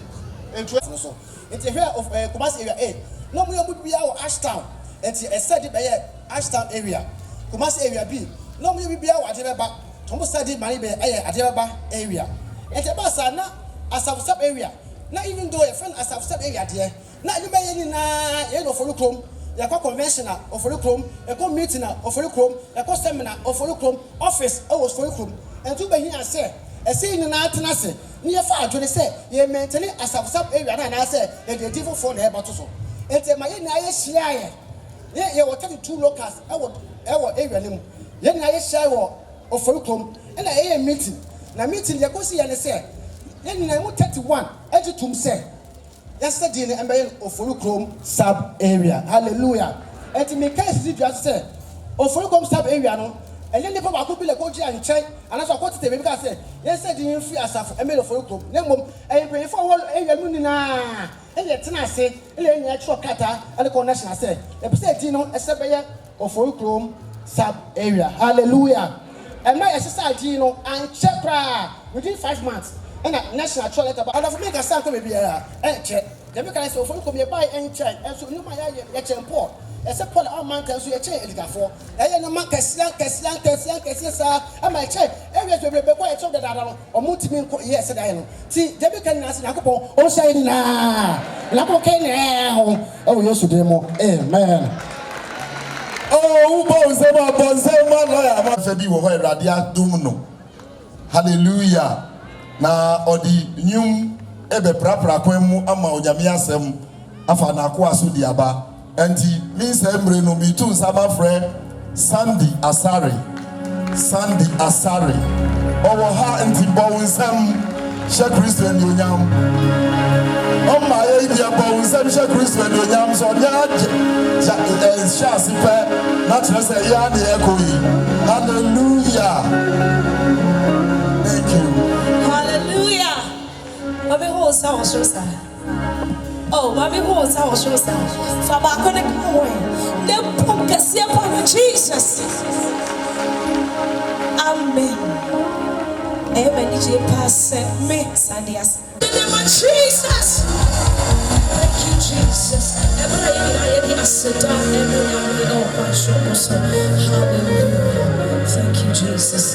so it's here of Kumasi area A no mo yobu bia o Ashtown and e said be Ashtown area Kumasi area B no mo yobu bia o Adebeba to mo study mani be Adebeba area and e ba sa na Asafo area na even though e friend Asafo area there na you be ni na e no Oforikrom Yako conventional Oforikrom, yako meeting Oforikrom, yako seminar Oforikrom, office Oforikrom, and to be here say, a saying in Atenase, near far to say, ye maintain as a sub area, and I say, and the devil for the Batoso. And the Mayana Shire, ye will tell you 2 locals, our area name, then I share Oforikrom, and I meeting. Now meeting Yakosi and say, then I will 31, Edgetum say. Yesterday, I'm in Oforikrom sub area. Hallelujah. And to make case, just say, Oforikrom sub area, no. And then the people could be like Koji and check, and that's what the baby say. Yesterday, you free Asafo, I made Oforikrom. Nemo, and pray for all area Munina. And yet, I say, and then actual kata, and the connection I say, the percent, a sub area Oforikrom sub area. Hallelujah. And my society, and check within 5 months. And national toilet about and make a sample maybe check. The because so from come buy and check and so no my port. Except for our man can so you check it for. No man can sir. I might check. Areas will be quite so that or multi yes I know. See, the can answer Nakopo, oh say na. Lapo now. Oh yes to demo. Amen. Oh, hallelujah. Na odi nyum ebe prapra kwemu ama onyame asem afa na akwa so di aba enti mi semre no mi tu saba frɛ Sandy Asare owo ha enti bo nsem she Kristo ni onyam o ma ye di bo nsem she Kristo ni onyam so nya sha sipe na tire se ya de ekoyi. Hallelujah. Thank you. Mommy holds our shoes. Oh, mommy holds our shoes. For my connect away. The book is here for Jesus. Amen. Amen. DJ pass me, Sandias. Jesus. Thank you, Jesus. Hallelujah. Thank you, Jesus.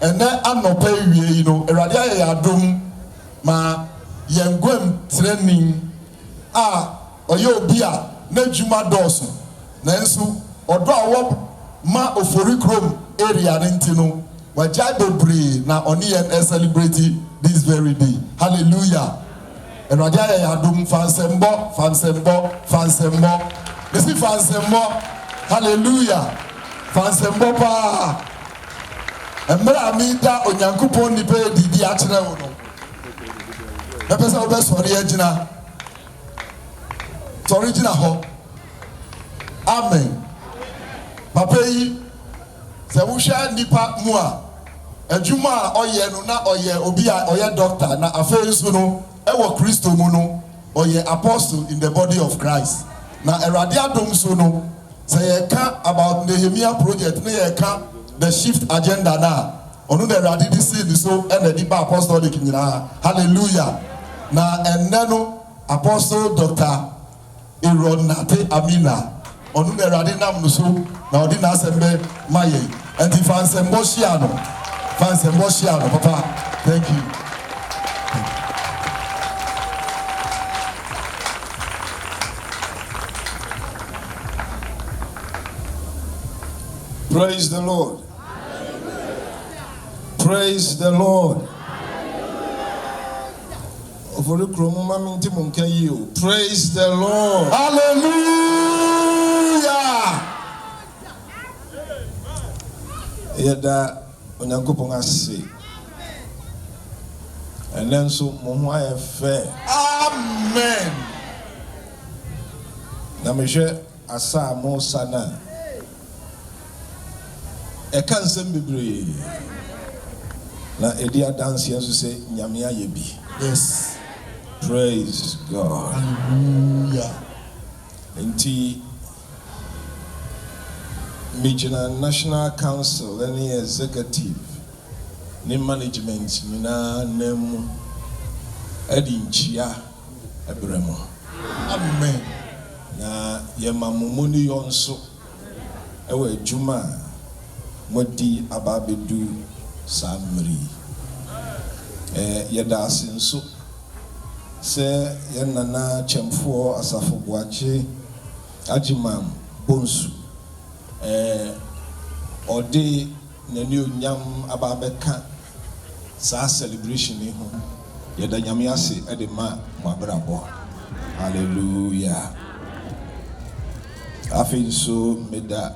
ene anopa wie yi no Awurade ayɛ yadom ma yɛngwam training a ɔyɛ obi a na dwuma dɔɔso nanso ɔdɔ a wɔ ma Oforikrom area ne nti no wagya bebree na ɔne yɛn celebrate this very day. Hallelujah. Awurade ayɛ yadom fansɛmbɔ mesi fansɛmbɔ. Hallelujah. Fansɛmbɔ paa. Mmerɛ a meda Onyankopɔn nipa didi akyerɛ wo no mepɛ sɛ wobɛsɔre agyina sɔre gyina hɔ. Amen. Papa yi sɛ wohwɛ nipa mu a adwuma a ɔyɛ no na ɔyɛ obi a ɔyɛ doctor na afei nso no ɛwɔ Kristo mu no ɔyɛ apostle in the body of Christ. Na Awurade adom so no sɛ yɛka about Nehemiah project ne yɛka the shift agenda na ɔno na Awurade de si ni so ɛna di ba apostolic nyinaa. Hallelujah. Na ɛnnɛ no apostle Dr. Ironate Amina ɔno na Awurade nam no so na ɔde n'asɛm bɛ ma yɛn. Ɛnti fansɛmbɔ hyia no papa. Thank you. Praise the Lord. Praise the Lord. Oforikrom mama nti mo nka yi o. Praise the Lord. Hallelujah. Yɛda Onyankopɔn ase. Ɛnɛ nso mo ho ayɛ fɛ. Amen. Na mehwɛ asa mo sana. Ɛka nsɛm bebree. Na ɛdi adanseɛ nso sɛ Nyame ayɛ bi. Yes. Praise God. Hallelujah. Nti Mijina National Council any executive ne management nyinaa nam adi nkyia ebremo. Amen. Na yɛma mo ni yɔn nso ɛwɔ adwuma modi ababedu saa mmeri. Yɛda ase nso sɛ yɛn nana Akyamfuo Asafo Boakye Agyemang-Bonsu ɔde n'ani onyam ababɛka saa celebration yi ho. Yɛda Nyame ase ɛde ma mo abrabɔ. Hallelujah. Afei nso meda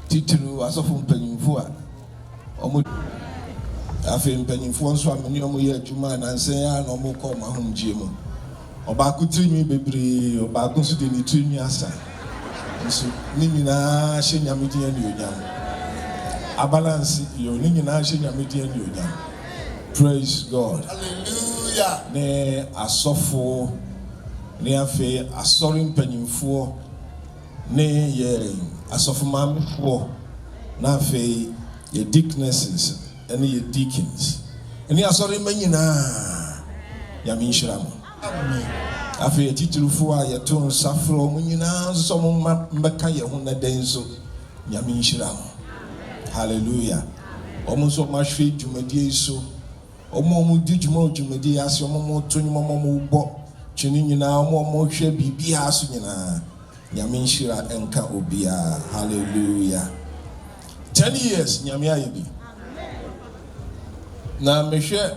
titiri asɔfo mpanyimfo a ɔmo afei mpanyimfo nso a mene ɔmo yɛ adwuma nansɛn a na ɔmo kɔ ɔmo ahomgye mu. Ɔbaako tirinwi bebree, ɔbaako nso de ne tirinwi asa. Nso ne nyinaa hyɛ Nyame din ani onyam. Abalance yo ne nyinaa hyɛ Nyame din ani onyam. Praise God. Hallelujah. Ne asɔfo ne afei asɔre mpanyimfo ne yɛ asɔfo maamefoɔ na afei yɛ deaconesses ɛne yɛ deacons ɛne asɔre ma nyinaa Nyame nhyira mo. Amen. Afei titirifoɔ a yɛto nsa frɛ mo nyinaa nso sɛ mo mbɛka yɛn ho na den so Nyame nhyira mo. Hallelujah. Ɔmo nso mahwɛ dwumadie so ɔmo di dwumadie ase ɔmo to nnwom ɔmo bɔ twene nyinaa ɔmo hwɛ biribiara so nyinaa Nyame nhyira enka obiara. Hallelujah. 10 years Nyame ayɛ bi. Na mehwɛ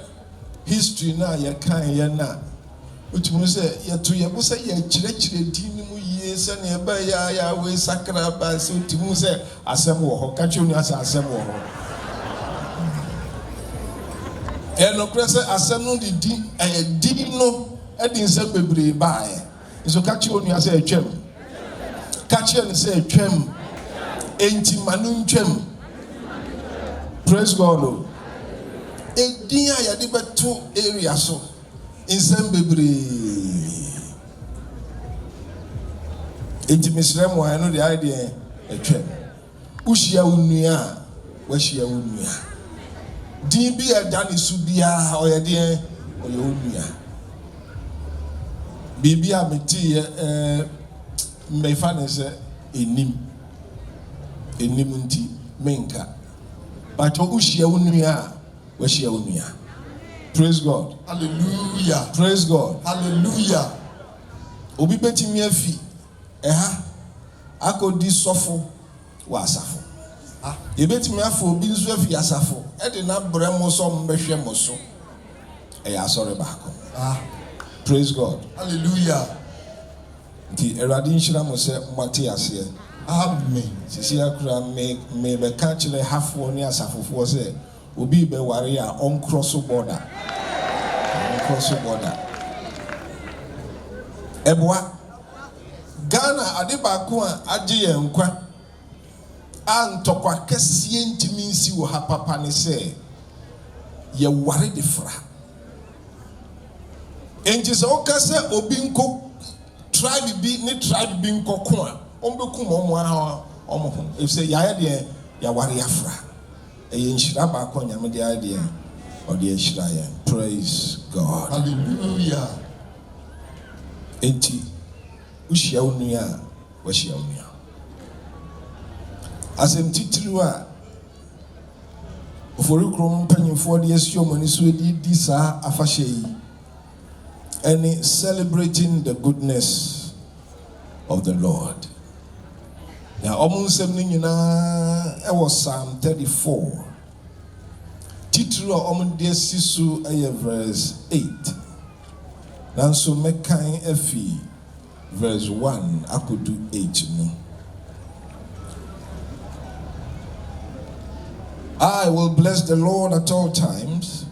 history na yɛkan yɛ na utumu sɛ yɛto yɛbo sɛ yɛkyerɛkyerɛ din no mu yie sɛ ne ɛbɛyɛ ya we sakra ba sɛ utumu sɛ asɛm wɔ hɔ ka kyerɛ ni asɛ asɛm wɔ hɔ. Ɛnokorɛ sɛ asɛm no de din no ɛde nsɛm bebree baeɛ. Nso ka kyerɛ ni asɛ atwam. Ka kyerɛ ne sɛ atwam. Enti ma no ntwam. Praise God. Edin a yɛde bɛto area so nsɛm bebree. Enti mesrɛ mo ayɛ no de ayɛ deɛ atwam. Wohyia wo nua a wahyia wo nua. Din bi ɛda ne so biara ɔyɛ deɛ ɔyɛ wo nua. Biribi a meteyɛ mmefa ne sɛ enim nti menka But ushia unuya, washia unuya. Praise God. Hallelujah. Praise God. Hallelujah. Obi beti miafi. Ako di sofo wa asafo. Yebeti miafi obi nso afi asafo. E de na bremo so mbehwe mo so. Asore baako. Praise God. Hallelujah. Nti erade nhyira mo se mmate ase. Amen. Sisi akura me be ka kire hafo ne asafofo se obi be ware a on cross border. On cross border. Ebwa Ghana ade baako a agye yen kwa antokwa kese ntimi nsi wo ha papa ne se ye ware de fra. Enti se o kase obi nko tribe bi ni tribe bi nko ko a ombekum omo a omo ho if say ya de ya ware afra e nhyira ba ko nyame de ade o de nhyira ya. Praise God. Hallelujah. Enti ushia unuya washia unuya asem titiri a Oforikrom mpanyimfo de asio mani so di saa afahye yi and celebrating the goodness of the Lord. Now, almost it was Psalm 34. Titru omundes sisu verse 8. Now, so mekai efi verse 1. I could do 8. No. I will bless the Lord at all times.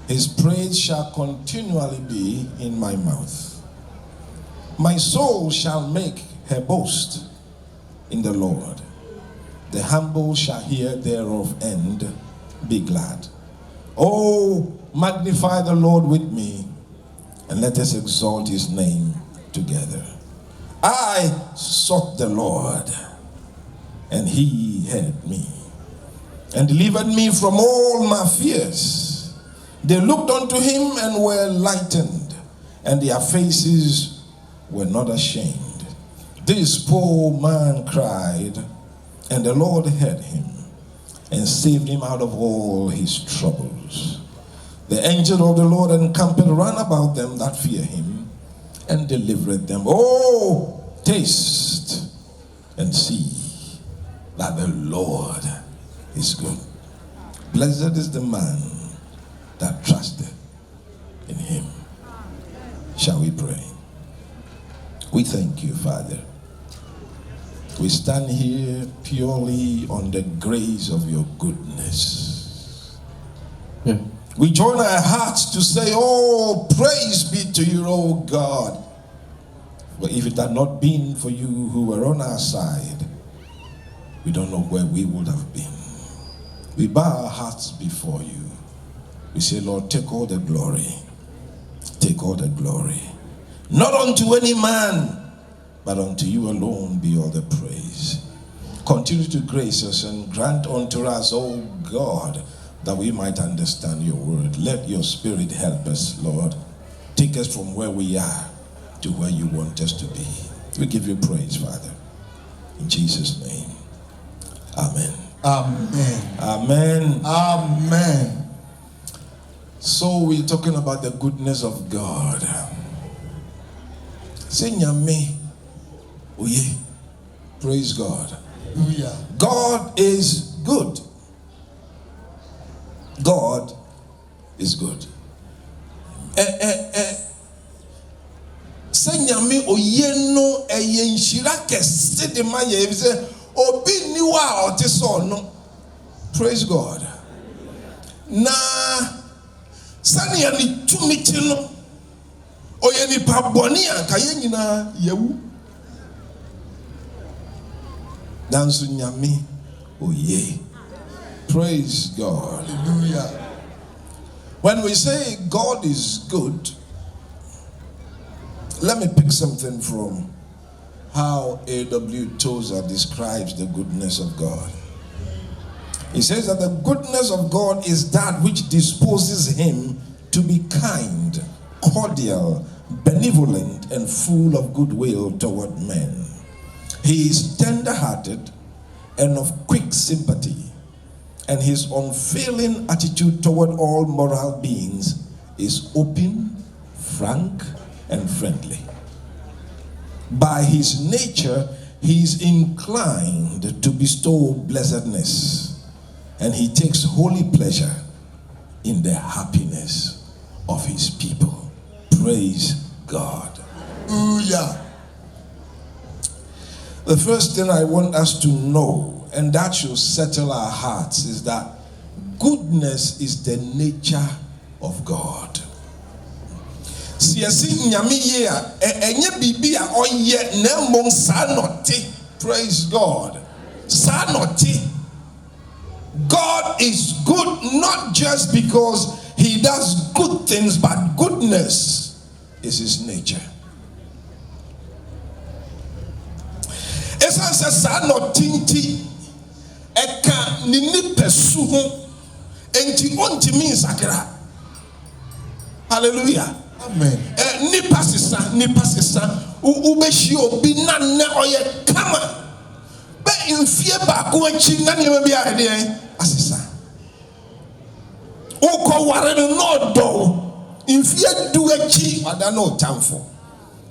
His praise shall continually be in my mouth. My soul shall make her boast in the Lord. The humble shall hear thereof and be glad. Oh, magnify the Lord with me, and let us exalt his name together. I sought the Lord, and he heard me, and delivered me from all my fears. They looked unto him and were lightened, and their faces were not ashamed. This poor man cried, and the Lord heard him and saved him out of all his troubles. The angel of the Lord encamped round about them that fear him and delivered them. Oh, taste and see that the Lord is good. Blessed is the man that trusted in him. Shall we pray? We thank you, Father. We stand here purely on the grace of your goodness. Yeah. We join our hearts to say, oh, praise be to you, oh God. For if it had not been for you who were on our side, we don't know where we would have been. We bow our hearts before you. We say, Lord, take all the glory. Take all the glory. Not unto any man, but unto you alone be all the praise. Continue to grace us and grant unto us, oh God, that we might understand your word. Let your spirit help us, Lord. Take us from where we are to where you want us to be. We give you praise, Father. In Jesus' name. Amen. Amen. Amen. Amen. So we're talking about the goodness of God. Say nyame oye. Praise God. Hallelujah. God is good. God is good. Say nyame oye no eye nhyira kese de ma ye say obi ni wa o te so no. Praise God. Na sani ya ni tumiti no oye ni paboni anka ye nyina yewu dansu nyame oye. Praise God. Hallelujah. When we say God is good, let me pick something from how A.W. Tozer describes the goodness of God. He says that the goodness of God is that which disposes him to be kind, cordial, benevolent, and full of goodwill toward men. He is tender-hearted and of quick sympathy, and his unfailing attitude toward all moral beings is open, frank, and friendly. By his nature, he is inclined to bestow blessedness, and he takes holy pleasure in the happiness of his people. Praise God. Hallelujah. The first thing I want us to know, and that should settle our hearts, is that goodness is the nature of God. Praise God. God is good not just because he does good things, but goodness is his nature. Esan se sa no tinti eka nini pesu ho enti ontimi nsakra. Hallelujah. Amen. Nipa sisa ubeshi obi na ne oye kama be mfie ba ko anchi na ne bi ade asisa uko ware no do mfie du achi ada no tamfo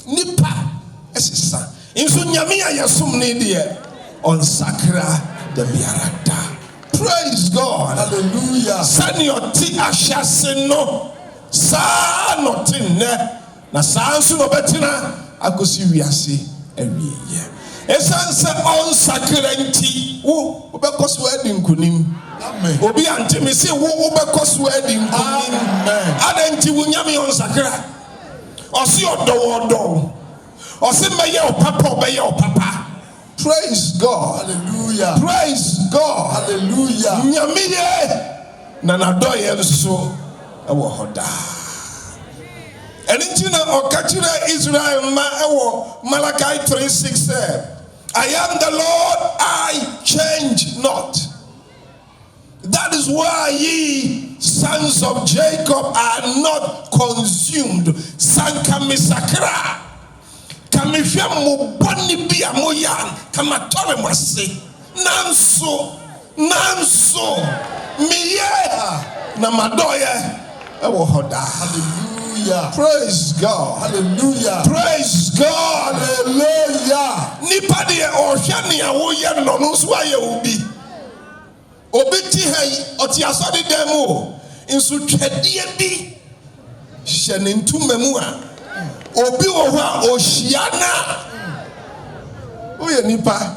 nipa esisa inso nyame ayesum ne de on sakra the biarada. Praise God. Hallelujah. Sanioti ashase no sa notin ne na sa nso no betina akosi wiase awiye esan se on sakra nti wo bekoso adi nkunim. Amen. Obi antimi se wo bekoso adi nkunim. Amen. Adanti wo nyame on sakra osi odo osi meye o papa. Praise God. Hallelujah. Praise God. Hallelujah. Nyamiye na nadoye nso ewo hoda. Enitina okachira Israel ma ewo Malachi 3:6 said, I am the Lord, I change not. That is why ye sons of Jacob are not consumed. Sankamisakra. Kamifia mo boni bia mo yan kamatore mo ase. Nanso miye na madoye ewo hoda. Hallelujah. Praise God. Hallelujah. Praise God. Hallelujah. Nipa de ohwa ne awo ye no no so aye obi. Obi ti hai oti asode dem o. Insu twedie bi hye ne ntumam a obi wo ho a ohia na oye nipa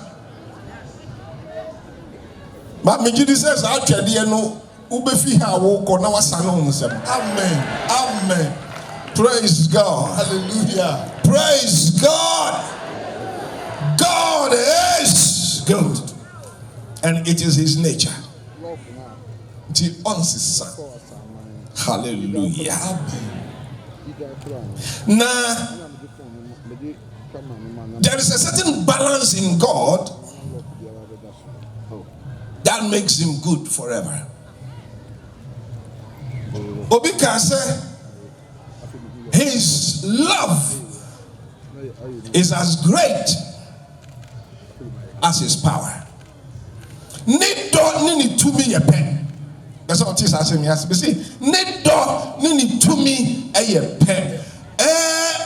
ma me gidi says atwede no ubefi ha wo ko na wasa no nsem. Amen. Amen. Praise God. Hallelujah. Praise God. God is good, and it is his nature. Hallelujah. Now, there is a certain balance in God that makes him good forever. Obika said, his love is as great as his power. Nido nini tumi ye pen. That's what this asking me. As we say, nido nini tumi ye pen.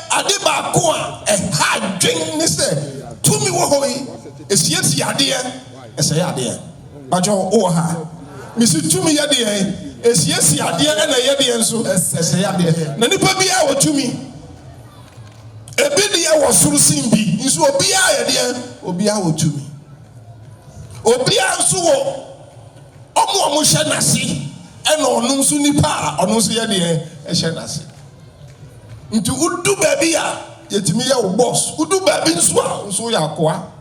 Adiba kwa ha dwen ni se tumi wo hoi esiesi ade eseye ade. Bajo o ha. Misi tumi ye de esiesi ade na ye de enso eseye ade. Na nipa bia wo tumi. Ebi de wo suru simbi. Nso obi a ye de obi a wo tumi. Obi a nso wo omo hye nase e na onu nso nipa onu nso ye de hye nase. Nti udu baby a yetimi ye wo boss udu baby nso a nso ya akoa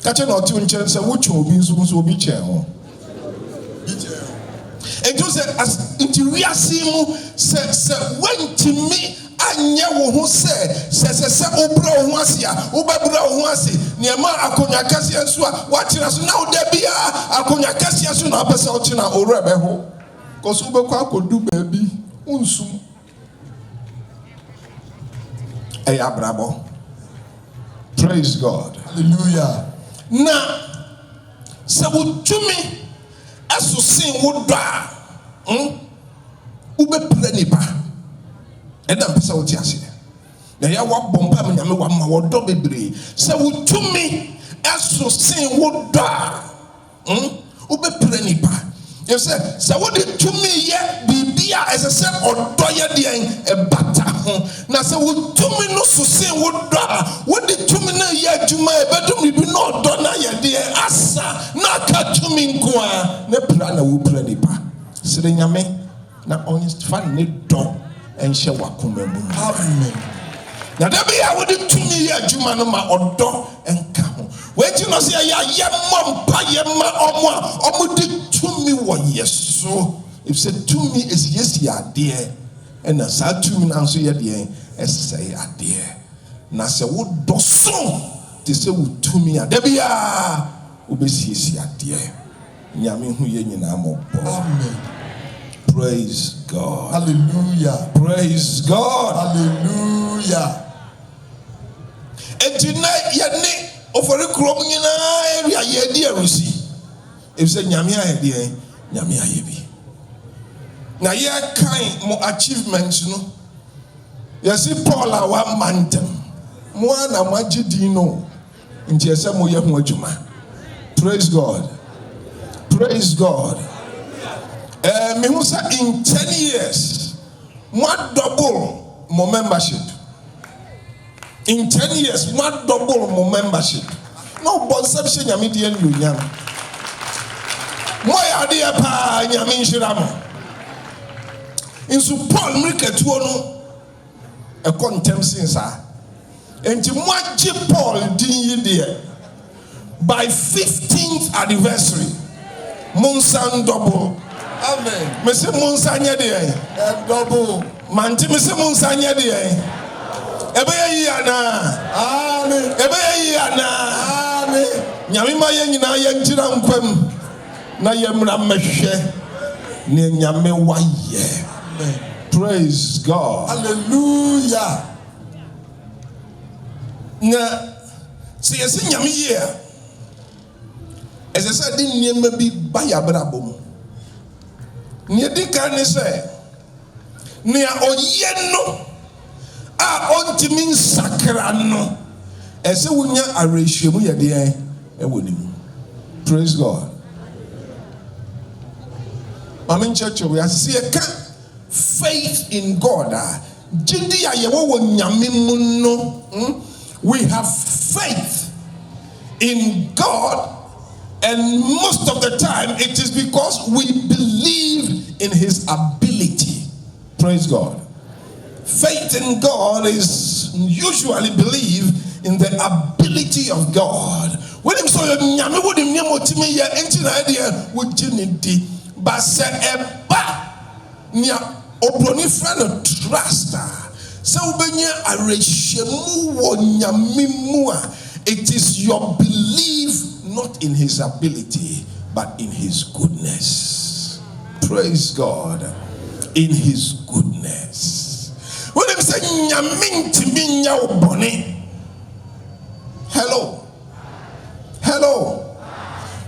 kache na oti nkyere se wo twa obi nso obi kye ho ejo se as nti wiase mu se wantimi anye wo ho se obra wo ase a obabra wo ase ne ma akonya kase nso a watira so na oda bia akonya kase so na apesa o kina owura be ho koso obekwa akodu baby unsum Hey, Abrabo. Praise God. Hallelujah. Now, so would you me Eso sin wo do a ubepre nipa e da pesa wo ti ase na ya wa bomba me nyame wa ma wo do bebre se wo tumi eso sin wo do a ubepre nipa you say what the to me ye bibia as I said or doya de e bata ho na say what to me no so say what the to me na ye juma e bedum bi no do na ye de asa na ka to me nkoa na pra na wo pra nipa sire nyame na on fan ne do en hye wakoma mu amen na da be ya wo the to me ye juma no ma odo enka ho wetin no say ya ye mompa ye ma omo de to me what yes so if said to me is yes ya dear and na sa to me na so ye dear say ya dear na say wo do so te say wo to me da bia wo be yes ya dear nyame hu ye nyina mo amen praise God Hallelujah. Praise God Hallelujah. Etina ye ni Oforikrom nyina area ye di arusi if say nyame aye de nyame aye bi na ye kan mo achievements no ye see Paul a wa mantem mo na magidi no nti ese mo ye ho adwuma praise God me who say in 10 years more double more membership in 10 years more double more membership no conception nyame de en yunyam mo ya de pa nyame nhira mo insu Paul mriketuo no e kontem sinsa enti mo agi Paul din yi de by 15th anniversary monsan double amen me se monsan ye de double manti me se monsan ye de ebe yi ana amen ebe yi ana amen nyame ma ye nyina ye ntira nkwam na ye mra mehwe ne nyame waye amen praise God Hallelujah. na se ye se nyame ye as I said din nyema bi ba ya brabom ne di kan ne se ne oye no a ontimi nsakra no ese wunya arehwemu ye de e wonimu praise God amen church we see a faith in God jindi ya ye wo nyame mu no we have faith in God and most of the time it is because we believe in his ability praise God. Faith in God is usually believe in the ability of God. When him so nyame wo dem nyamo timi ye enti na de wo ginidi ba se eba nya obroni friend trust se wo benya arehwemu wo nyame mu a it is your belief not in his ability but in his goodness. Praise God. In his goodness. When they say nyame ntimi nya wo bone. Hello.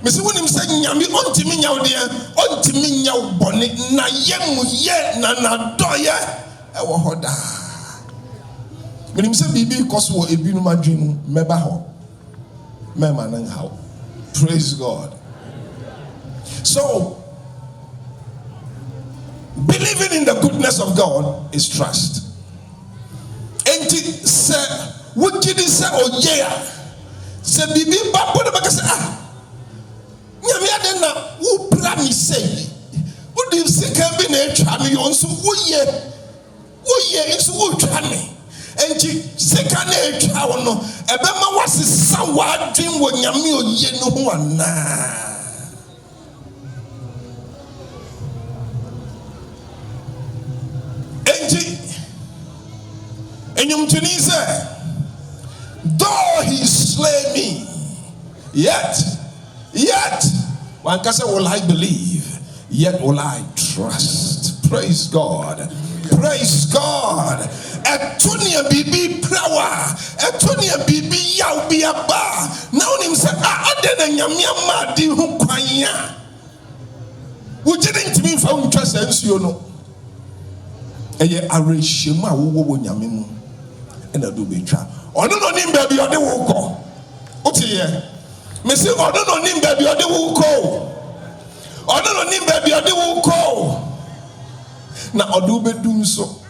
Me say when they say nyame ontimi nya wo de ontimi nya wo bone na yemu ye na doye e wo hoda. Me say bibi cause wo ebinu madwenu meba ho. Mema nan how. Praise God. So believing in the goodness of God is trust. And say what did he say oye say bibi ba bodo ba say nyame ade na wo pra mi say wo di sika bi na etwa me yo nso woye nso wo twa me enti sika na etwa wo no ebe ma wasesa wadwen wo nyame oye no ho ana and you say, though he slay me, yet, one can say, will I believe, yet will I trust. Praise God. Praise God. Etonia bibi prawa, etonia bibi yaw biaba. Now him say, adena nyamia ma di hu kwanya. We didn't mean for interest, you know. Eye arreshemu a wo nyame mu na do betwa ono no nim ba bi ode wo ko otiye me say ono no nim ba bi ode wo ko ono no nim ba bi ode wo ko na ode bedum so.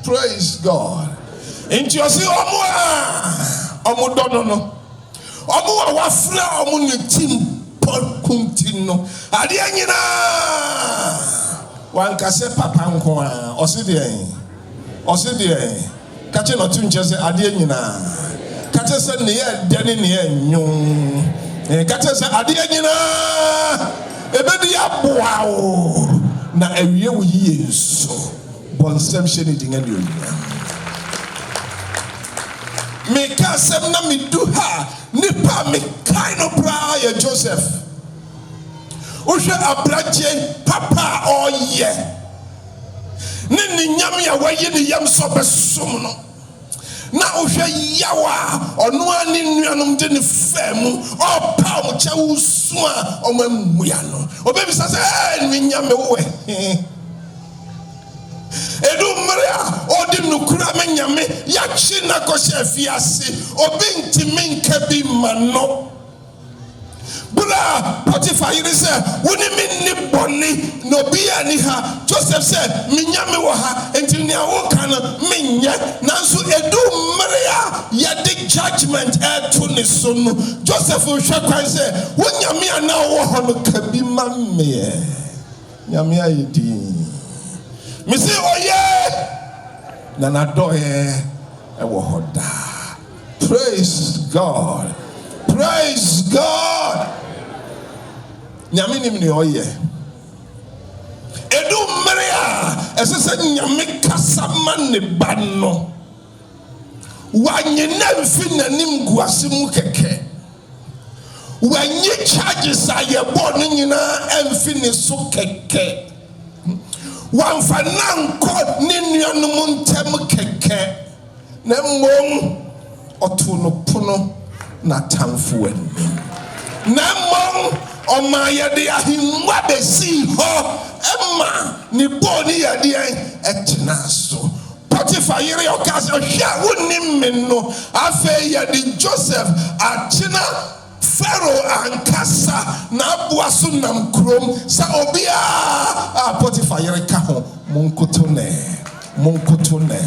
Praise God. Into you see omo dono no omo wa wafra omo ne tim kuntin no ade anyina wan kase papa nko a oside kache no tunche se ade nyina kache se ne ye dene ne ye nyon kache se ade nyina ebedi aboa o na awie wo yie so bonsem hye ne dinga ne onua me kasem na me du ha nipa me kind of bra ya Joseph Ushe abraje papa oye ni nyame ya waye ni yam so besom no na ushe yawa ono ani nuanom de ne fam opa mo cha wusu a omamua no obebi sa se ni nyame we edu mrea odi nukura me nyame ya chi na ko she fiase obi ntimi nka bi mano Bula Potiphar you say woni me ni boni no bia ni ha Joseph said minyame wo ha enti ni awo kan menye nanso edu mrea ya the judgment to ne so no Joseph hwe kwan say wonyame ana wo ho no kabi mamme nyame ayedi me say oye na na doye e wo hoda. Praise God. Praise God. Nyame nim ne oye. Edu mrea esese nyame kasa man ne ba no. Wanye na mfi nanim guase mu keke. Wanye charges aye bo no nyina emfi ne so keke. Wamfa nanko ne nuanom ntem keke. Na mmom oto no pono na tamfo anim. Na mmom Oma yade ahimwa besi ho emma ni boni yade etna so Potiphar yere okase hwa wonim me no afa yade Joseph achina Pharaoh ankasa na aboa so nam krom sa obia Potiphar yere ka ho monkoto ne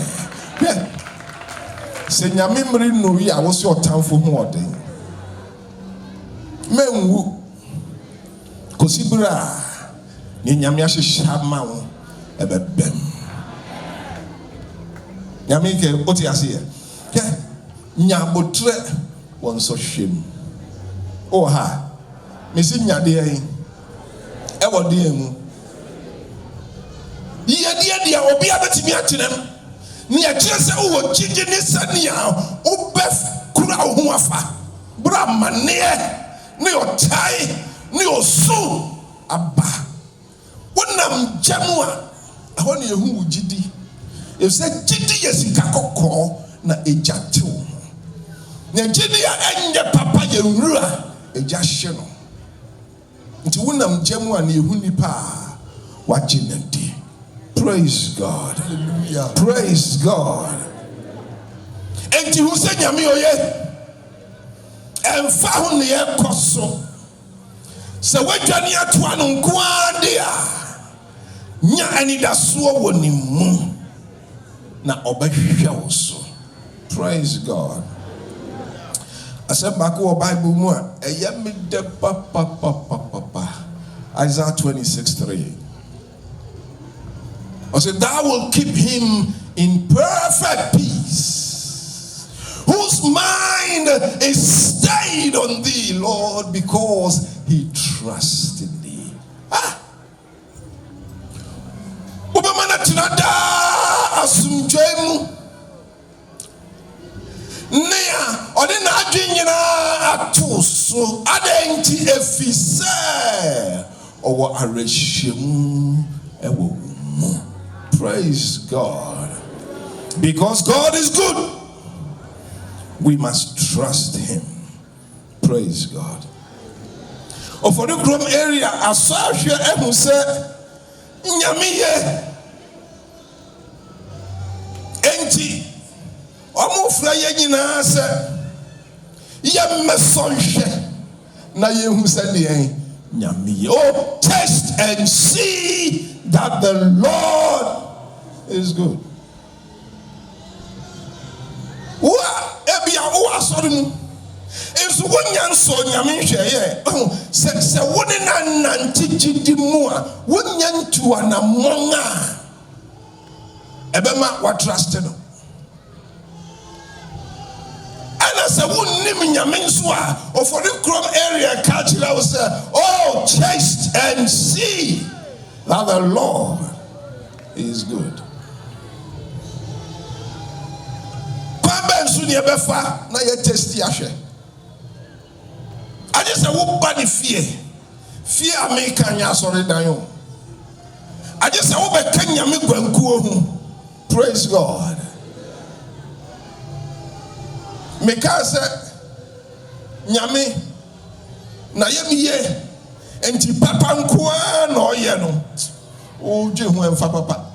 se nyame mri no wi a wo se otamfo ho oden menwu Kosibra ni nyame ahyehyɛ ma wo ebebem nyame ke oti ase ye nyabotre won so hwem o ha mesi nyade yi e wode emu yede dia obi abetimi akyerem ni akyere sɛ wo gyigye ne sania wo bef kura ho afa bra mane ne otai ni osu aba wonam jamu a ho ne ehu wugidi efse gidi yesika kokko na ejatew na gidi a enye papa ye nwura eja hye no nti wonam jamu a ne ehu nipa waginadi. Praise God. Hallelujah. Praise God. Enti hu se nyame oye emfa ho ne ekoso se wadwane atoa no nko ade a nya anidaso wɔ ne mu na ɔbɛhwehwɛ wo so. Praise God. Asɛ baako wɔ Bible mu a ɛyɛ me de pa Isaiah 26:3. I said, thou will keep him in perfect peace, whose mind is stayed on thee, Lord, because he trusts in thee. Ubamana tinada asumjemu nea odina adwinyina atoso adenti efise owo arehwemu ewo mu. Praise God. Because God is good, we must trust him. Praise God. Oforikrom area asahwe ehu se nyamiye enti omufra ye nyina se ye mesonhwe na ye hu se de nyamiye. Oh, taste and see that the Lord is good. Wa ebia wo asorimu enso wonya nso nyame hweye se woni na nantigi mu a wonya ntu ana monga ebema wa trust no ana se wonni nyame nso a Oforikrom area culture will say, oh, taste and see that the Lord is good. Kwamba nso ne befa na ye taste ahwe. I just say wo ba ni fear America nya sorry dan yo. I just say wo be ka nyame gwankuo hu. Praise God. Meka say nyame na yemiye enti papa nkoa na oye no o je hu emfa papa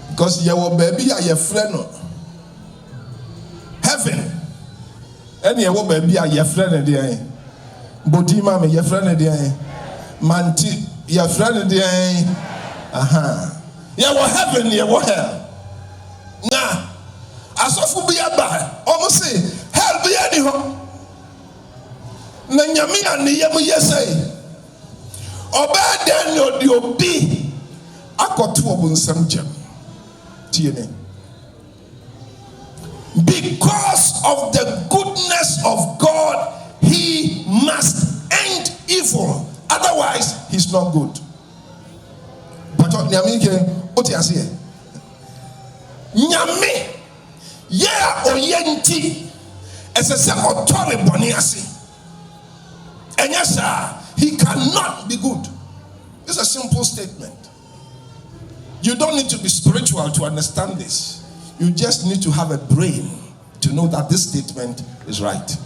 because ye wo baby a ye frɛ no heaven ene ye wo baby a ye frɛ no de bodi ma me ye frɛ no de manti ye frɛ no de aha ye wo heaven ye wo hell na asofo bi aba omo say hell bi ani ho na nyame ane yam yesai oba den no de obi akoto obunsam jam tiene because of the goodness of God he must end evil, otherwise he's not good. But nyame ke oti ase nyame yeah oyenti esese otore boni ase. And yes, sir, he cannot be good. It's a simple statement. You don't need to be spiritual to understand this. You just need to have a brain to know that this statement is right.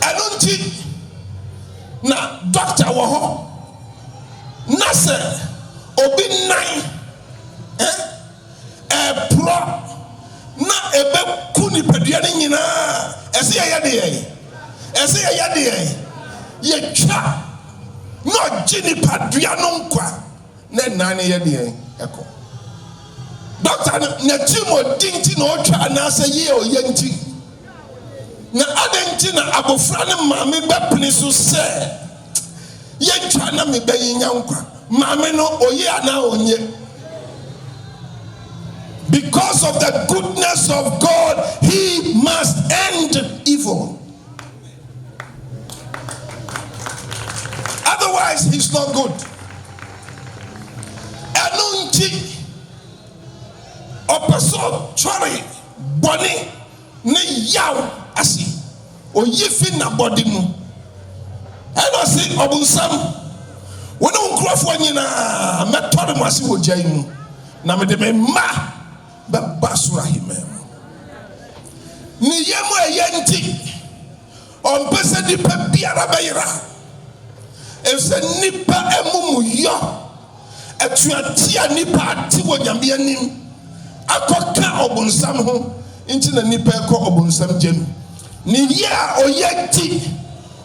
I don't think now, Dr. Waho, Nasser, Obi Nine, Pro. Na ebe kuni peduane nyina ese ya de ye twa no gini padua no nkwa na nane ye de eko doctor na timo dinti na otwa na ase ye oyenti na adenti na abofra ne maame bepene so se ye twa na me be yinya nkwa maame no oye ana onye. Because of the goodness of God, he must end evil. Otherwise, he's not good. Anunti opeso chori boni ne yaw asi oyifi na body mu. Eno si obunsam wona nkrofo nyina metode mo asi wogyan mu na me de me ma basura himem ni yemu eyenti on pese di pe biara bayira ese nipa emumu yo etuatia nipa ati wo nyame anim akoka obunsam ho nti na nipa ekọ obunsam gem ni ya oyeti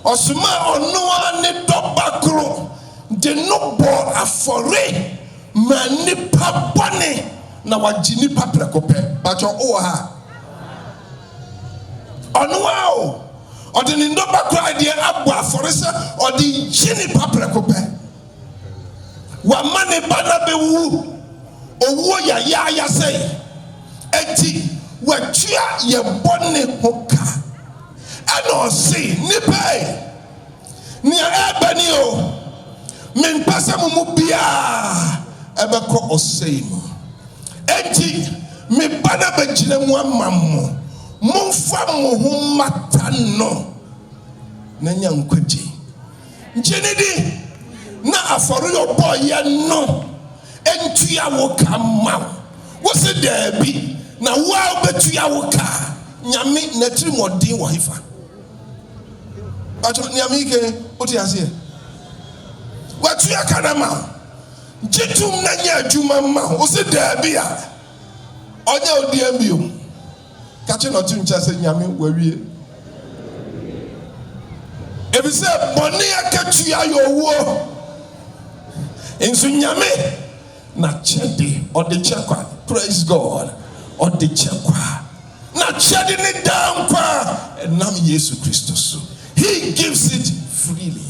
osuma ono ne dobakro de no bo afore ma nipa bone na wajini paprekope bacho o ha onwa o odi ni ndoba kra de abo aforese odi jini paprekope wa mane bana bewu owo ya sei enti watua ye bone hoka ano si nipe ni ebani o men pasa mu bia ebeko osei mu enti me bana bajina mu amammo momfa mo ho mata no na nya nkwaji njenidi na aforo yo boy no entua wo kama wo se dabi na wa betua wo ka nyame natiri modin wo hifa ato nyame ke oti ase watu akadama jitum na nya adwuma ma o se da bia onya odi ambiom ka che no tim cha se nyame wawie ebi se boni akatu ayo wo enso nyame na chede odi chekwa praise God odi chekwa na chede ni down kwa nam Yesu Kristo so he gives it freely.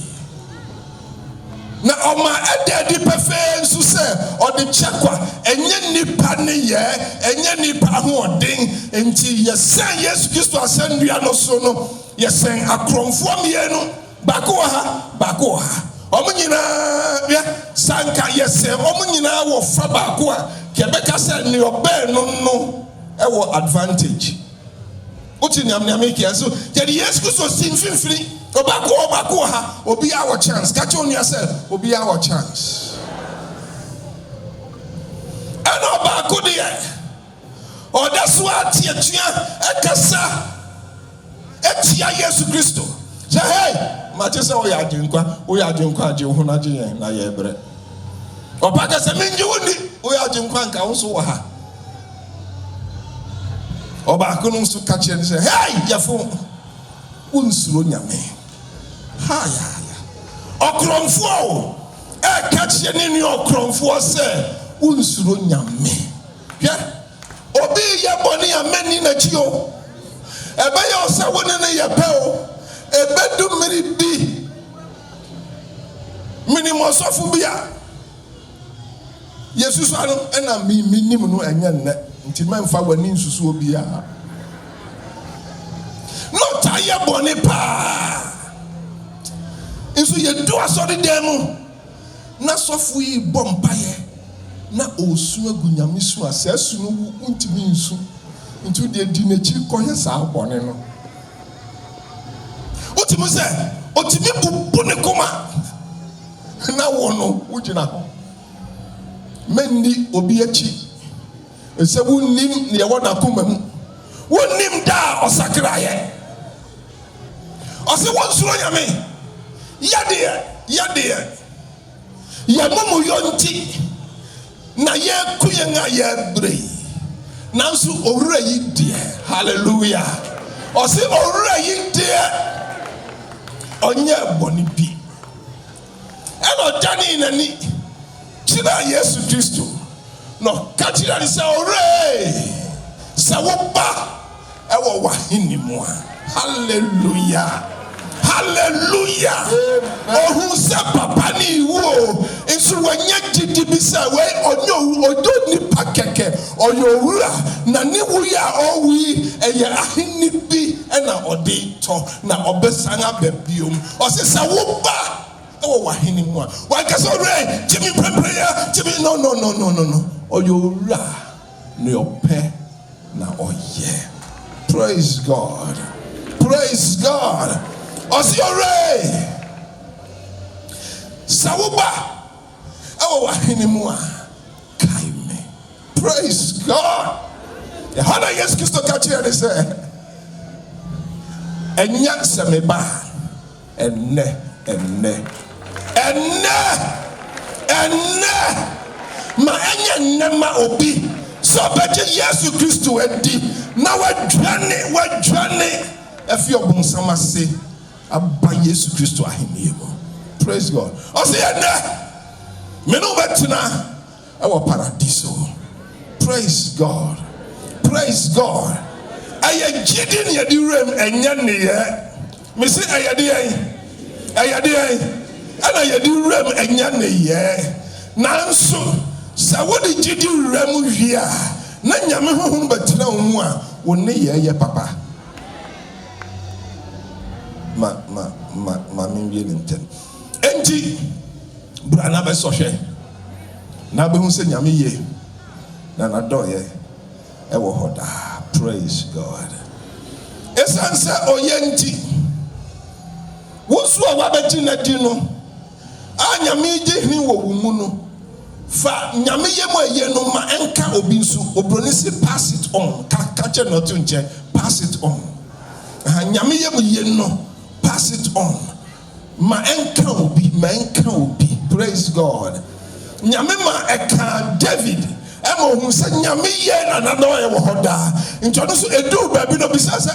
Na oma ade perfect so say odi chekwa enye nipa ne ye enye nipa ho odin enti yesen Yesu Kristo asendua no so no yesen akromfo mienu bako ha omo nyina ya sanka yesen omo nyina wo fa bako a kebeka se ne obe no ewo advantage uti nyam kia so jadi Yesu Kristo sinfimfiri obako ha obi our chance catch on yourself obi our chance and obako there or that's what tia ekasa etia Yesu Kristo say hey matese o ya adwenkwa age ho na je na ye bre obaka se menje woni o ya adwenkwa nka wo so wo ha obako no so catch and say hey yefo unsuro nyame haya okromfo catch ni okromfo say unsuro nyame hwe obi ye boni amani na chio ebe ye osawo ne ye pe o ebedu miri bi minimo sofu bia Yesu so anu na minim no anya nne nti manfa wani nsusu obi a no taye boni pa isu ye do asori dem na sofu yi bompaye na osu agunyame su asasu no untimi nsu nti de di na chi koye sa boni no otimi se otimi bubu ne koma na wono wugina ho menni obi achi ese wonnim ne wona koma mu wonnim da osakraye ose wonsuro nyame yade ya momo yonti na ye kuyenga ye bre nansu owura yi die hallelujah ose owura yi die onye boni bi eno jani nani chira Yesu Kristo no kachira ni se ore se wo ba ewo wahini mu hallelujah hallelujah ohun se papa ni wo enso wanya gidi bi se we onyo odo ni pakeke oyo wura na ni wuya owi eye ahini bi na odi to na obesanga babiom o se wo ba ewo wahini mu wa kase ore jimi prayer jimi no oyo wura ni ope na oye praise God Osiore Sawuba ewo wahini mu kaime praise God the hana Yesu Kristo kachi ene se enya semeba enne ma enya nema obi so beje Yesu Kristo edi na wadwane efi obonsama se abba Yesu Kristo ahenie mo praise God ose enne me no betina ewo paradiso praise God aye gidi ne yedi rem enya ne ye me se ayade ana yedi rem enya ne ye nanso sa wodi gidi rem hwia na nyame hohom betina wo mu a wonne ye papa ma minwie nten enti brana be sohwe na be hu se nyame ye na na doye e wo hoda praise God esanse oyenti wosu a wabeti na di no anyame je hin wo mu no fa nyame yemu eye no ma enka obi nso obroni si pass it on kache no to nche pass it on nyame yemu ye no pass it on ma enka obi praise God nyame ma eka David emo hu se nyame ye na no ye wo hoda ncho no so edu ba bi no bi say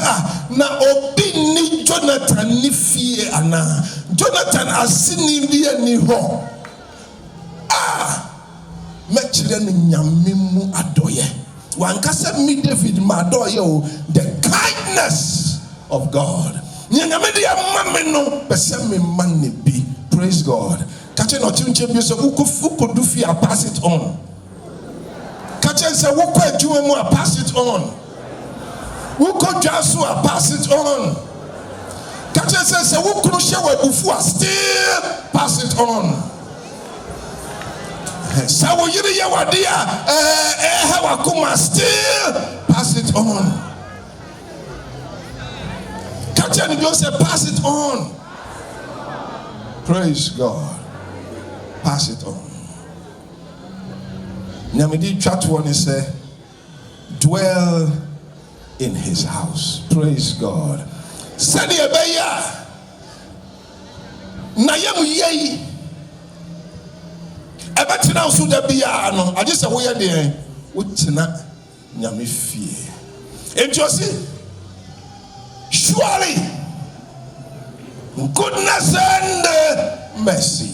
na obi ni Jonathan ni fie ana Jonathan asini bi ani ho mechire ni nyame mu adoye wankasa mi David ma adoye o the kindness of God nyame dia mame no pese me man bi praise God kache no tinche bi so ukodu fi a pass it on kache se woko adwuma mu a pass it on woko dwaso a pass it on kache se wokunu hye wabufu a still pass it on. Sawo yiri ya wadia wakuma still pass it on. Kacha ni say pass it on. Praise God. Pass it on. Nyamidi chat one say dwell in his house. Praise God. Sani ebeya na yemu yei ebetina so da bia no age se wo ye de wo tina nyame fie enti surely goodness and mercy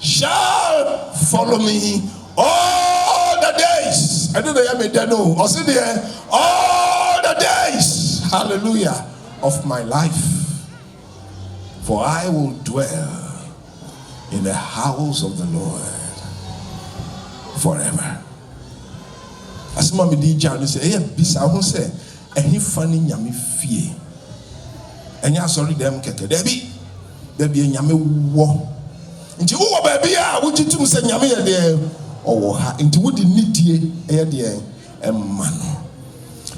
shall follow me all the days. I don't know me there no or see there all the days, hallelujah, of my life, for I will dwell in the house of the Lord forever. As mommy did John say, "Hey, bisa who say, and he funny nyame fie." And ya sorry them keke debi nyame wo. Nti wo baby a wo titum say nyame ye de owo ha. Nti wo di nitie ye de emma no.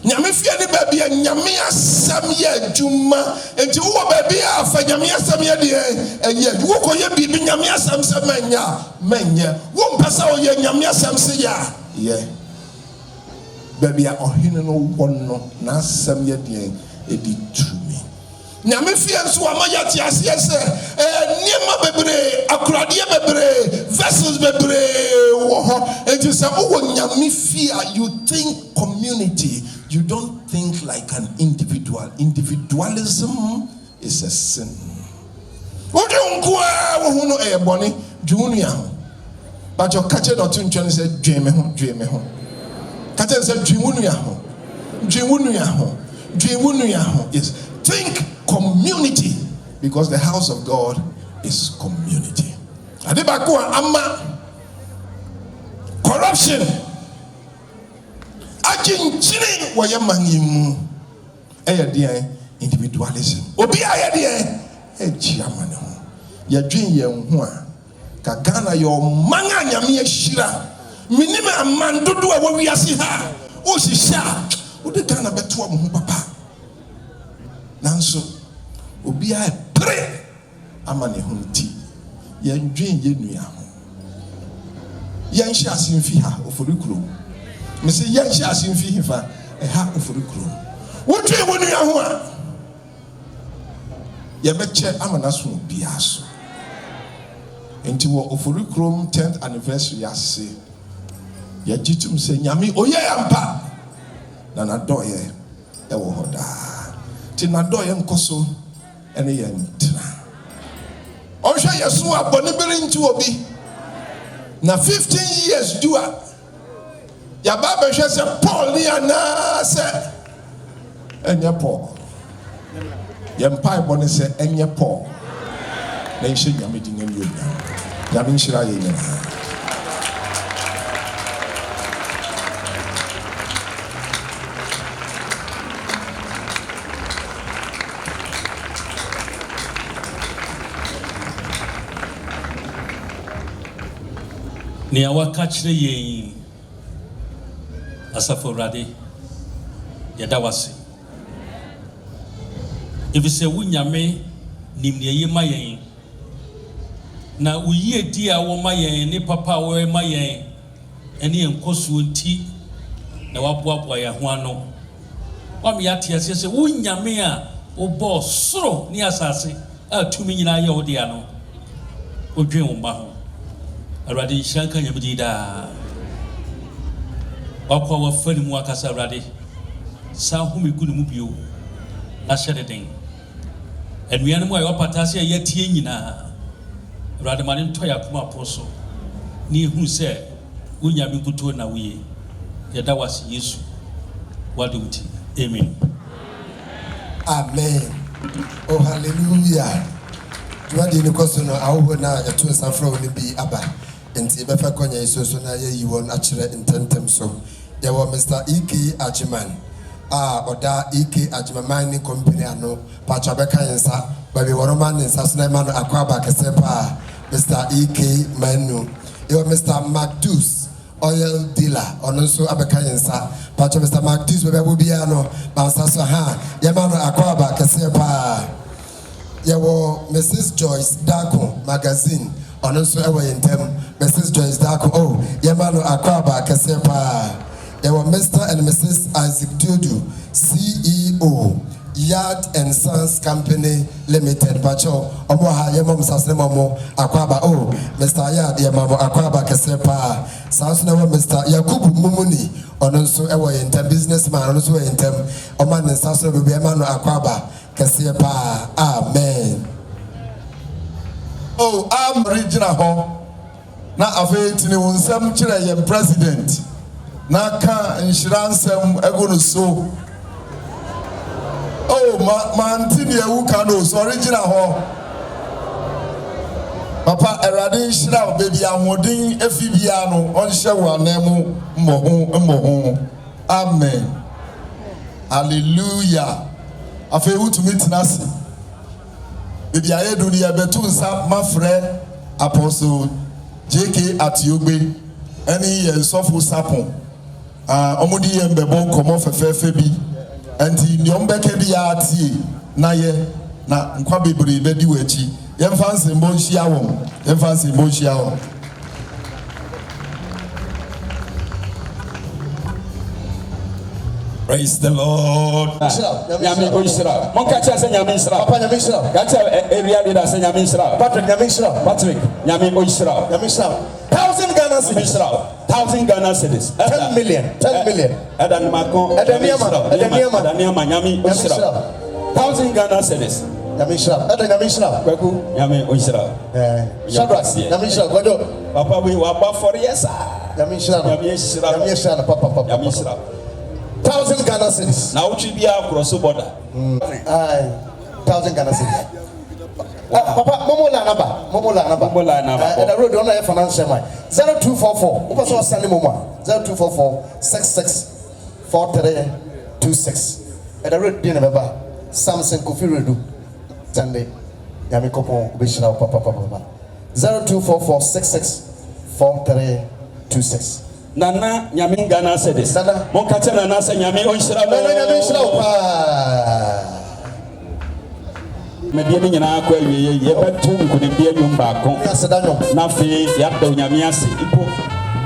Nyame fie ni baby nyame asam ye adwuma. Nti wo baby a fa nyame asam ye de eye. Wo koye bibi nyame asam se menya. Wo mpasa o ye nyame asam se ya. Ye. Baby a ohine no wonno na asam ye de edi true. Nyame fie nso amaya ti ase se niema bebre akurade bebre vessels bebre wo ho enti se wo nyame fie you think community, you don't think like an individual. Individualism is a sin. What do you go wo hu no e bone dwunu ya ho but your catch not to ntwen se dweme ho catch se dwunu ya ho is think community, because the house of God is community. Adebako ama corruption ajinchini wayamanyimu eyedie individualism obi ayedie ejiamane ho yadwen yen ho a ka Ghana yo manga nyame ahira minime amandodo a wawiase ha o shisha o de Ghana beto am ho papa nanso obi a pre amane hunti yendwen yenua ho yenhye asemfi ha Oforikrom me se yenhye asemfi hifa ha Oforikrom wotwe wonua ho a yebeche amana so obi aso enti wo Oforikrom 10th anniversary ase yajitum se nyame oye ampa na nadoye ewo hoda tinadoye nkoso ene ye ntina ohwe yesu abone bere nti obi na 15 years dua ya baba hwe se Paul ni ana se enye Paul ye mpai bone se enye Paul na nhye nyame dinga ni onya nyame nhyira ye nyina ni awaka kire yen asafo rade yada wase if say wunyame nimne ye mayen na uyi edi a wo ma yen ne papa wo ma yen ene enkosuo nti na waboaboa ya ho ano wa me yate ase se wo nyame a wo bo soro ni asase a tumi nyina ye wo dia no odwen wo ma ho awurade shanka nyamdi da wakwa wa fani mu akasa awurade sa humi ku ne mu bio na hyede den anuanom a yɛwapatase a yɛtie nyinaa awurade ma ne ntɔ yɛ akoma po so ne ehu sɛ wo nyame nkuto na woyɛ yɛda wase yesu wadom ti amen amen oh hallelujah tuwadi ni koso no awo na eto safra wo ne bi aba enti befa konya yesu so na yayi won akyere intentem so yawo Mr. Agyemang oda Agyemang company ano pacha beka yensa baby woroma nensa so na ma no akwaba kese pa Mr. Manu yawo Mr. Macdus oil dealer ono so abeka yensa pacha Mr. Macdus bebe bia no bansa so ha yema no akwaba kese pa yawo Mrs. Joyce Dako magazine ono so ewe yentem Mrs. Joyce Dako oh yema no akwaba kese pa yawo Mr. and Mrs. Isaac Tudu CEO Yard and Sons Company Limited pacho omo ha yema msasne momo akwaba oh Mr. Yard yema mo akwaba kese pa sanso na wo Mr. Yakubu Mumuni ono so ewe yentem businessman ono so yentem oma ne sanso bebe yema no akwaba kese pa amen oh I'm original ho na afeeti ni wonsam kire ye president na ka insurance ego no so oh mantini ewu ka no so original ho papa erade shira baby ahodin efibia no onhye wo anemu mmoho amen hallelujah afa ewutumi tinase baby ayedu ni ebetu nsa mafre apostle JK Atiogbe eni ye sofo sapon omudi ye mbebo nkomo fefefe bi enti ni ombeke bi ya atie na ye na nkwa bebre be di wachi ye mfanse mbonhia wo ye mfanse mbonhia wo praise the Lord. Nyame onshira. Monka cha se nyame onshira. Papa nyame onshira. Gacha area leader se nyame onshira. Patrick nyame onshira. Patrick nyame onshira. Nyame onshira. 1,000 Ghana cedis. 1,000 Ghana cedis. 10 million. 10 million. Edan makon. Edaniama nyame onshira. 1,000 Ghana cedis. Nyame onshira. Edan nyame onshira. Kweku nyame onshira. Shadrach nyame onshira. Godo. Papa we wa ba for yes. Nyame onshira. Nyame onshira. Nyame onshira papa. Nyame onshira. 1,000 Ghana cedis. Now which be our cross border? 1,000 Ghana cedis. Papa, Momola Naba. The road on the financial line. 0244. What's our Sunday Moma? 0244 66 4326. At the road dinner baba. Samson Kofi Redu. Sunday. Yami Kopo Bishra Papa. 0244 66 4326. Nana nyame Ghana cedis. Nana monkate nana se nyame onhyira no. Nana nyame onhyira wo pa. Me bia ni nyina akwa awie ye beto nkunibia nyum baako. Na fe ya da nyame ase ipo.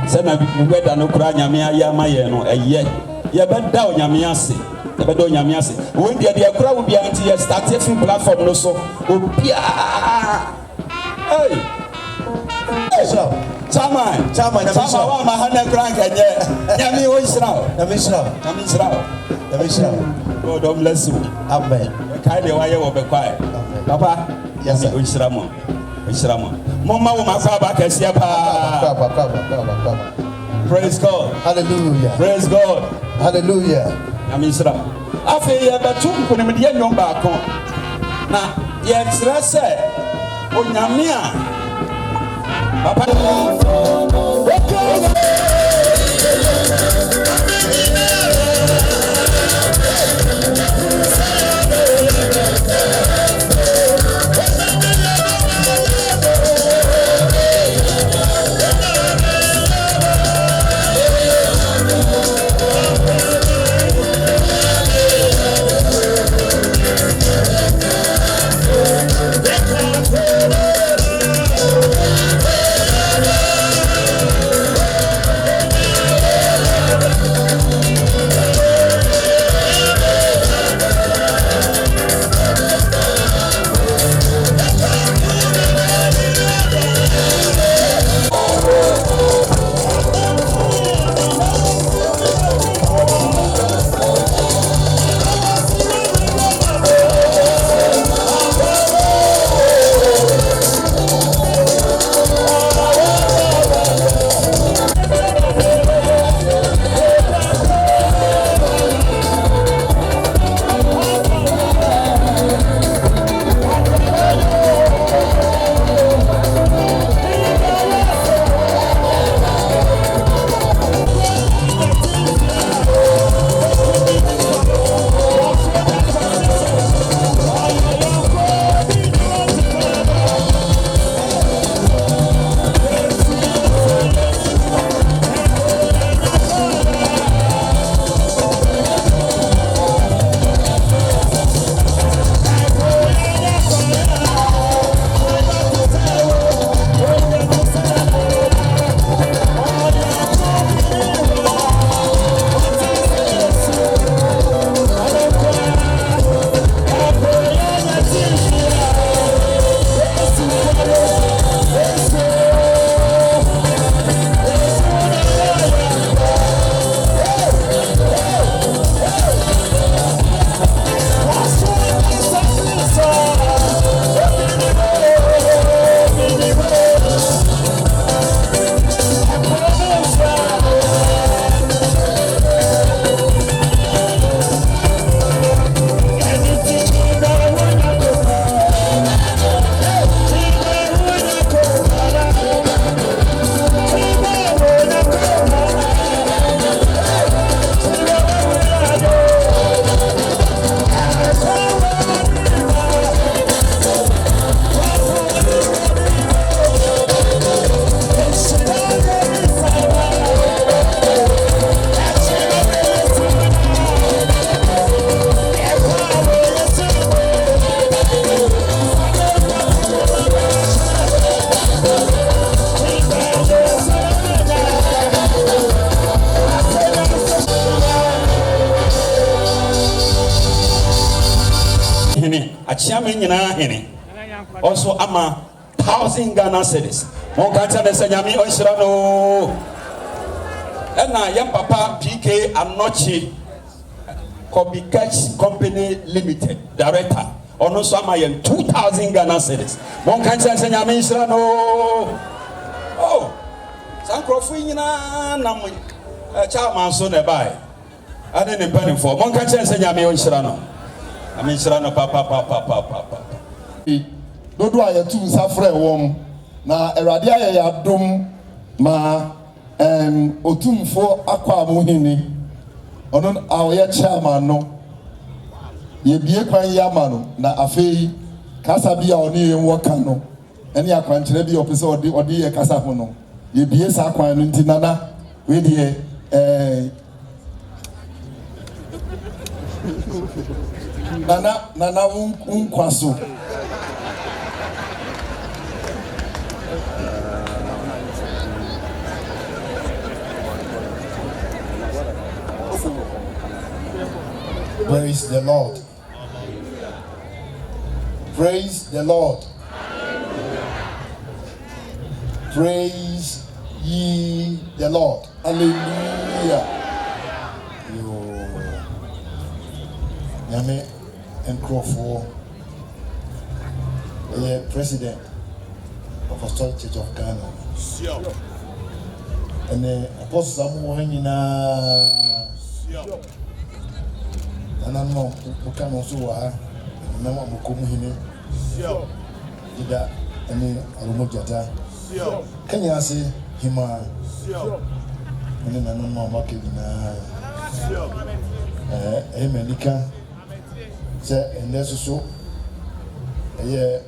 Se na weda no kura nyame ya maye no eye. Ye beda nyame ase. Ye beda nyame ase. Wo ndia de kura wo bia nti ye start free platform no so. Obia. Hey. Chairman, wa mahana grant enye. Nyame onhyira. God bless you. Amen. Kai de waye wo be kwai. Papa, yes onhyira mo. Mama wo makwa ba kasia pa. Praise God. Hallelujah. Praise God. Hallelujah. Nyame onhyira. Afi ye betum kunim de nyom ba kon. Na ye tsira se onyame a Papa me nyina hene also ama 1,000 Ghana cedis mon ka tell say nyame onhyira no na yam papa PK Anochi Copycat Company Limited director ono so ama yam 2,000 Ghana cedis mon ka tell say nyame onhyira no oh sankrofo nyina na mo chairman so ne bai ade ne penny for mon ka tell say nyame onhyira no ame onhyira no papa dodo a yɛtu nsa frɛ wɔm na awurade ayɛ yɛadom ma otumfo akɔ amohene ɔno a ɔyɛ chairman no yɛbie kwan yi ama no na afei kasa bi a ɔne yɛn wɔ ka no ɛne akwankyerɛ bi a ɔpɛ sɛ ɔde yɛ kasa ho no yɛbie saa kwan no nti nana wei deɛ nana nkwa so Praise the Lord. Praise the Lord. Praise ye the Lord. Hallelujah. Yame and Crawford, the president of Apostolic Church of Ghana. And the Apostle and I know who can also remember Mukumhine, Ida, and Arumujata. Can you say Hima? And then I don't know what America. And that's so. Yeah,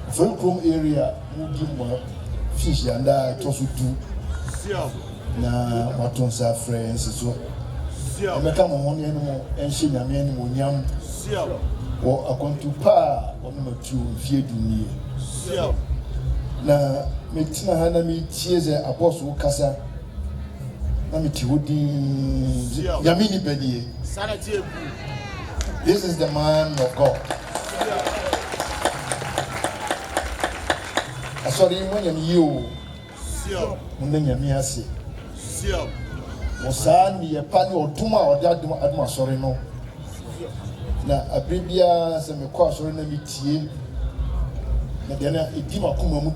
Oforikrom area, moving more fish and I toss with two. Now, what on our friends so. I become one animal and she a man will yam or a contupa or number 2 feared me. Now, Metina Hana me tears a apostle Casa Namiti Woody Yamini Bedi. This is the man of God. I saw him when you Yamiasi. Osani ye pani otuma odi aduma sori no na abrebia se me kwa sori na mitie na de na edima kuma mu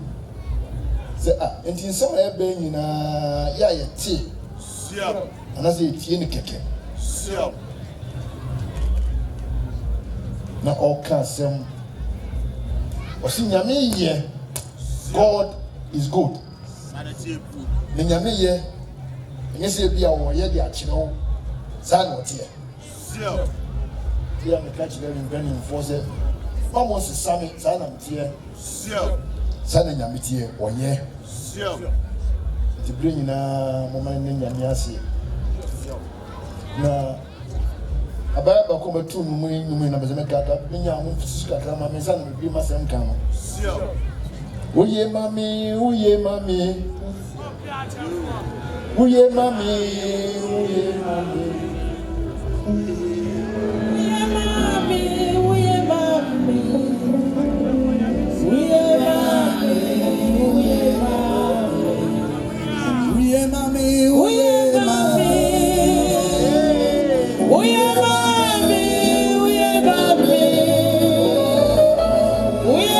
se enti nsem e be nyina ya ye tie ana se tie ni keke na oka sem osinyame ye God is good na nyame ye yes, be our year, the San what here. Here, the catch them in Benin for the almost a summit, San and Tier, San and Yamitia, or ye. To bring in a moment in Yamiasi. Now, about Bakoma 2 million of the Macata, Binyam, Scatama, my son will be my son come. Uye mami, uye mami. Uye mami, uye mami. Uye mami, uye mami. Uye mami, uye mami. Uye mami, uye mami. Uye mami, uye mami. Uye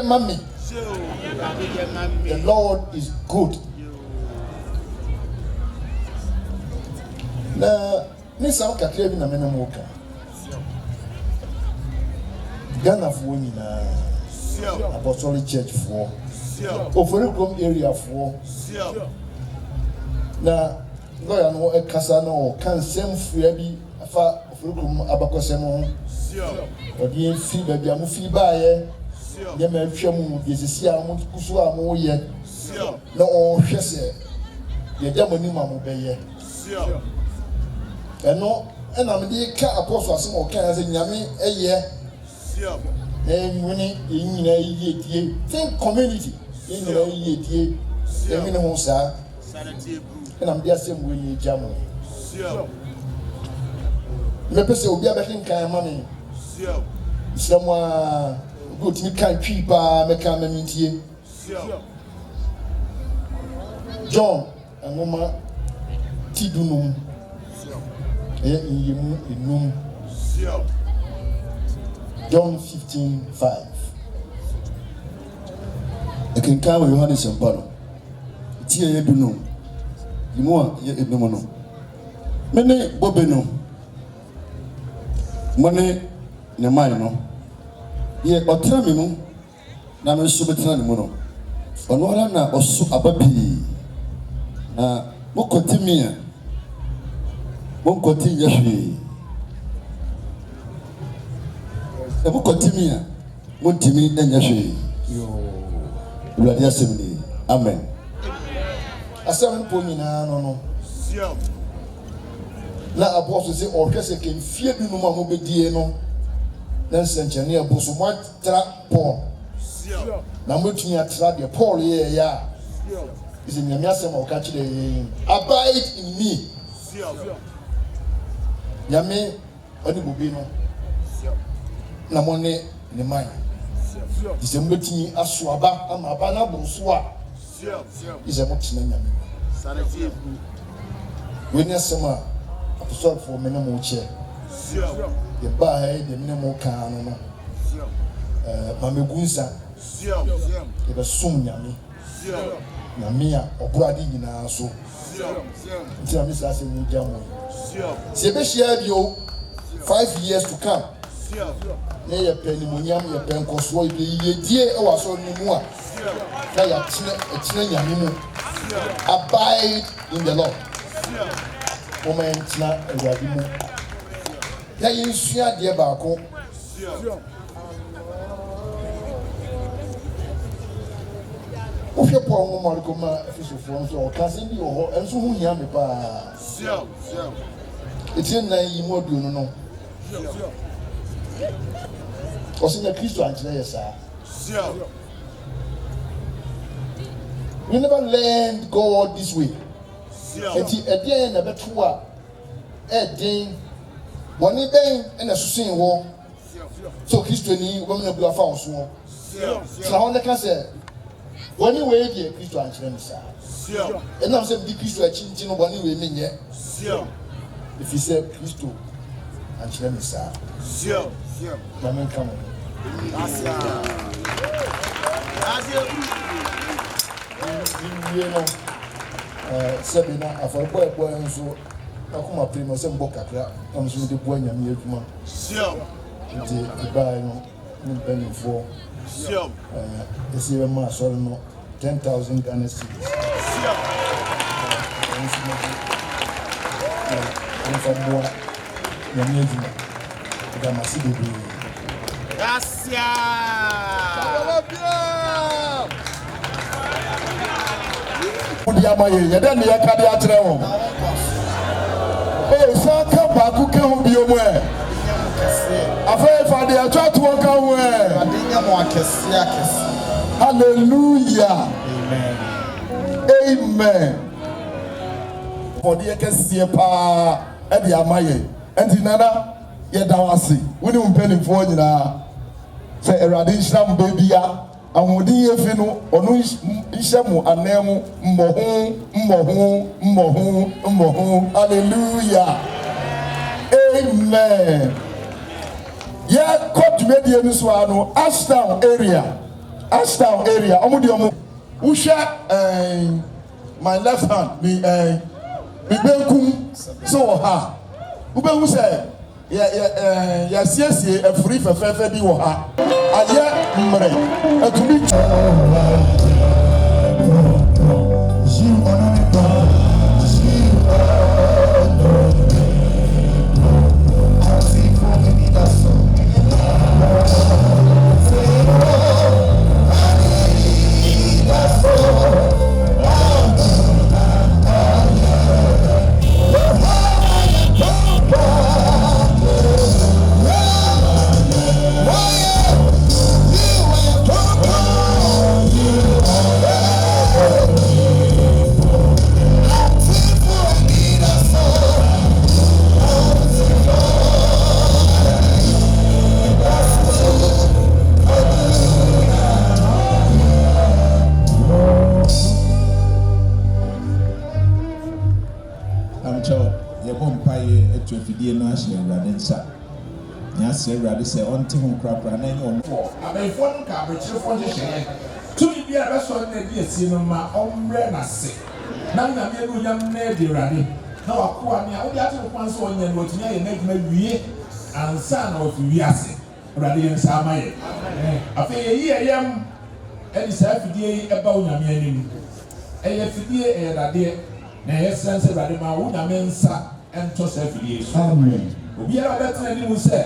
mami, the Lord is good. Now, Nisa Kaklevi na mena moka. Ghana for na Apostolic Church for Oforikrom area for. Now, lawyer no e kasa no kan sem free bi afa Oforikrom abakosem odi fi ba bia mo fi ba ye ye ma hwam yesisi a mo kusu a mo ye na o hwese ye da mo ni ma mo be ye eno ena me di ka apostle asem o kan se nyame eye Winning in a year, think community in a year, and in sir. And I'm just saying, we need Jamo. Lepese will be a betting kind of money. Someone good to can keep make a meeting. John and Mama Tidunum. John 15:5. I can carry Johannes and Paro. Tia Yedunum. You more Edmono. Many Bobeno. Money Nemano. Ye Otramino. Name Subetranimono. Onorana or so abapi. Mokotimia. Monkoti Yashi. Mokotimia. Montimi and Yashi. Bloody Assembly. Amen. A 7 point no. Na apostle say orkese ken fie bi no ma mo bedie no. Na senchane apostle mo tra Paul. Na mo tuni atra de Paul ye ya. Is in nyame asem o ka kire abide in me. Nyame oni bobi no. Na mo ne man. Is a mutini aswaba ama aba na bonso a. Is a mutina nyame. Sanity when you summer Apostolic for minimum chair. The bar head the minimum can Mamegunsa. It was soon yummy. Namia or Brady in our so. Tell Miss Lassie Jamu. Sebeshia you 5 years to come. Nay a penny monium, your pen cost would be a dear or so no more. Abide in the Lord. Moment na Radimu. Ya yinsia de baako. Ohwe po mo mariko ma fisofo so o kase bi ho enso hu hia me pa. Etie na yi mo du no no. O se na Kristo ankyere yesa. We never learned God this way. Eti edi na beto a edin woni ben na susun wo so Kristo ni wo na bua fa wo so so ho na ka se woni we di Kristo ankyere ni sa e na se di Kristo a chinchi no woni we menye if you say Kristo ankyere ni sa na men come you know, Sabina, I for a boy, and so I come up to him and say, Boca, comes with the boy and you, man. The buy no penny for the silver mass or no 10,000 Ghana cedis. And for more, your name, the Masidi. Yɛda ne yɛka de akyerɛ wo. Sa ka baako ka ho bio mu ɛ. Afei fa de atwa to wo ka ho ɛ. Hallelujah. Amen. For the kɛseɛ paa ɛde ama yɛ. Enti nana yɛda wo ase. Wo ne mpanimfoɔ nyinaa. Sɛ Awurade nhyira mo baabiara. Ahodi yefi no ono nhyɛmu anemu mmoho hallelujah amen ya kɔtumedie no so ano Ashtown area ɔmo de ɔmo wohwɛ my left hand me benkum so wɔ ha wobɛhu sɛ yɛasiesie afiri fɛfɛɛfɛ bi wɔ ha ayɛ mmerɛ atumi to fidie no ahyɛ awurade nsa na asɛ awurade sɛ ɔnte ho korakora na ɛnyɛ ɔno abɛnfoɔ no ka abɛkyerɛfoɔ nhyehyɛeɛ tumi bi a bɛsɔ no adi asie no ma ɔmmerɛ n'ase na nyame no onyam na adi awurade na wakoa ne a wode ate no kwan sɛ ɔnyɛ no watumi ayɛ n'adwuma wie ansa na wafi wiase awurade yɛ nsa ama yɛ afei yɛyi ɛyɛm ɛde saa fidie yi ɛba wo nyame anim ɛyɛ fidie ɛyɛ dadeɛ na ɛyɛ sɛn sɛ awurade ma wo nyame nsa ɛntɔ saa fidie so obiara bɛtena anim sɛ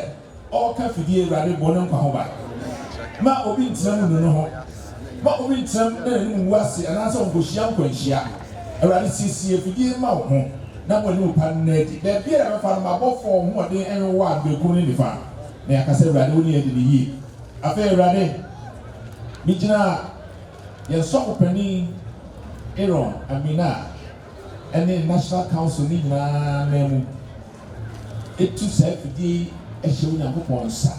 ɔka fidie awurade bɔ ne nkwa ho ba ma obi ntena mu no ho ma obi ntena mu na anim wu ase anaasɛ ɔnkɔhyia nkwanhyia awurade siesie fidie ma wo ho na mo ne opa no adi baabi a bɛfa no mabɔfoɔ ho ɔden ɛnwowɔ a bɛku ne nifa na yɛakasɛ awurade wo ne yɛde ne yie afei awurade megyina yɛnsɔfo panin Aaron Amina ɛne National Council ne nyinaa na mu etu saa fidie ɛhyɛ Onyankopɔn nsa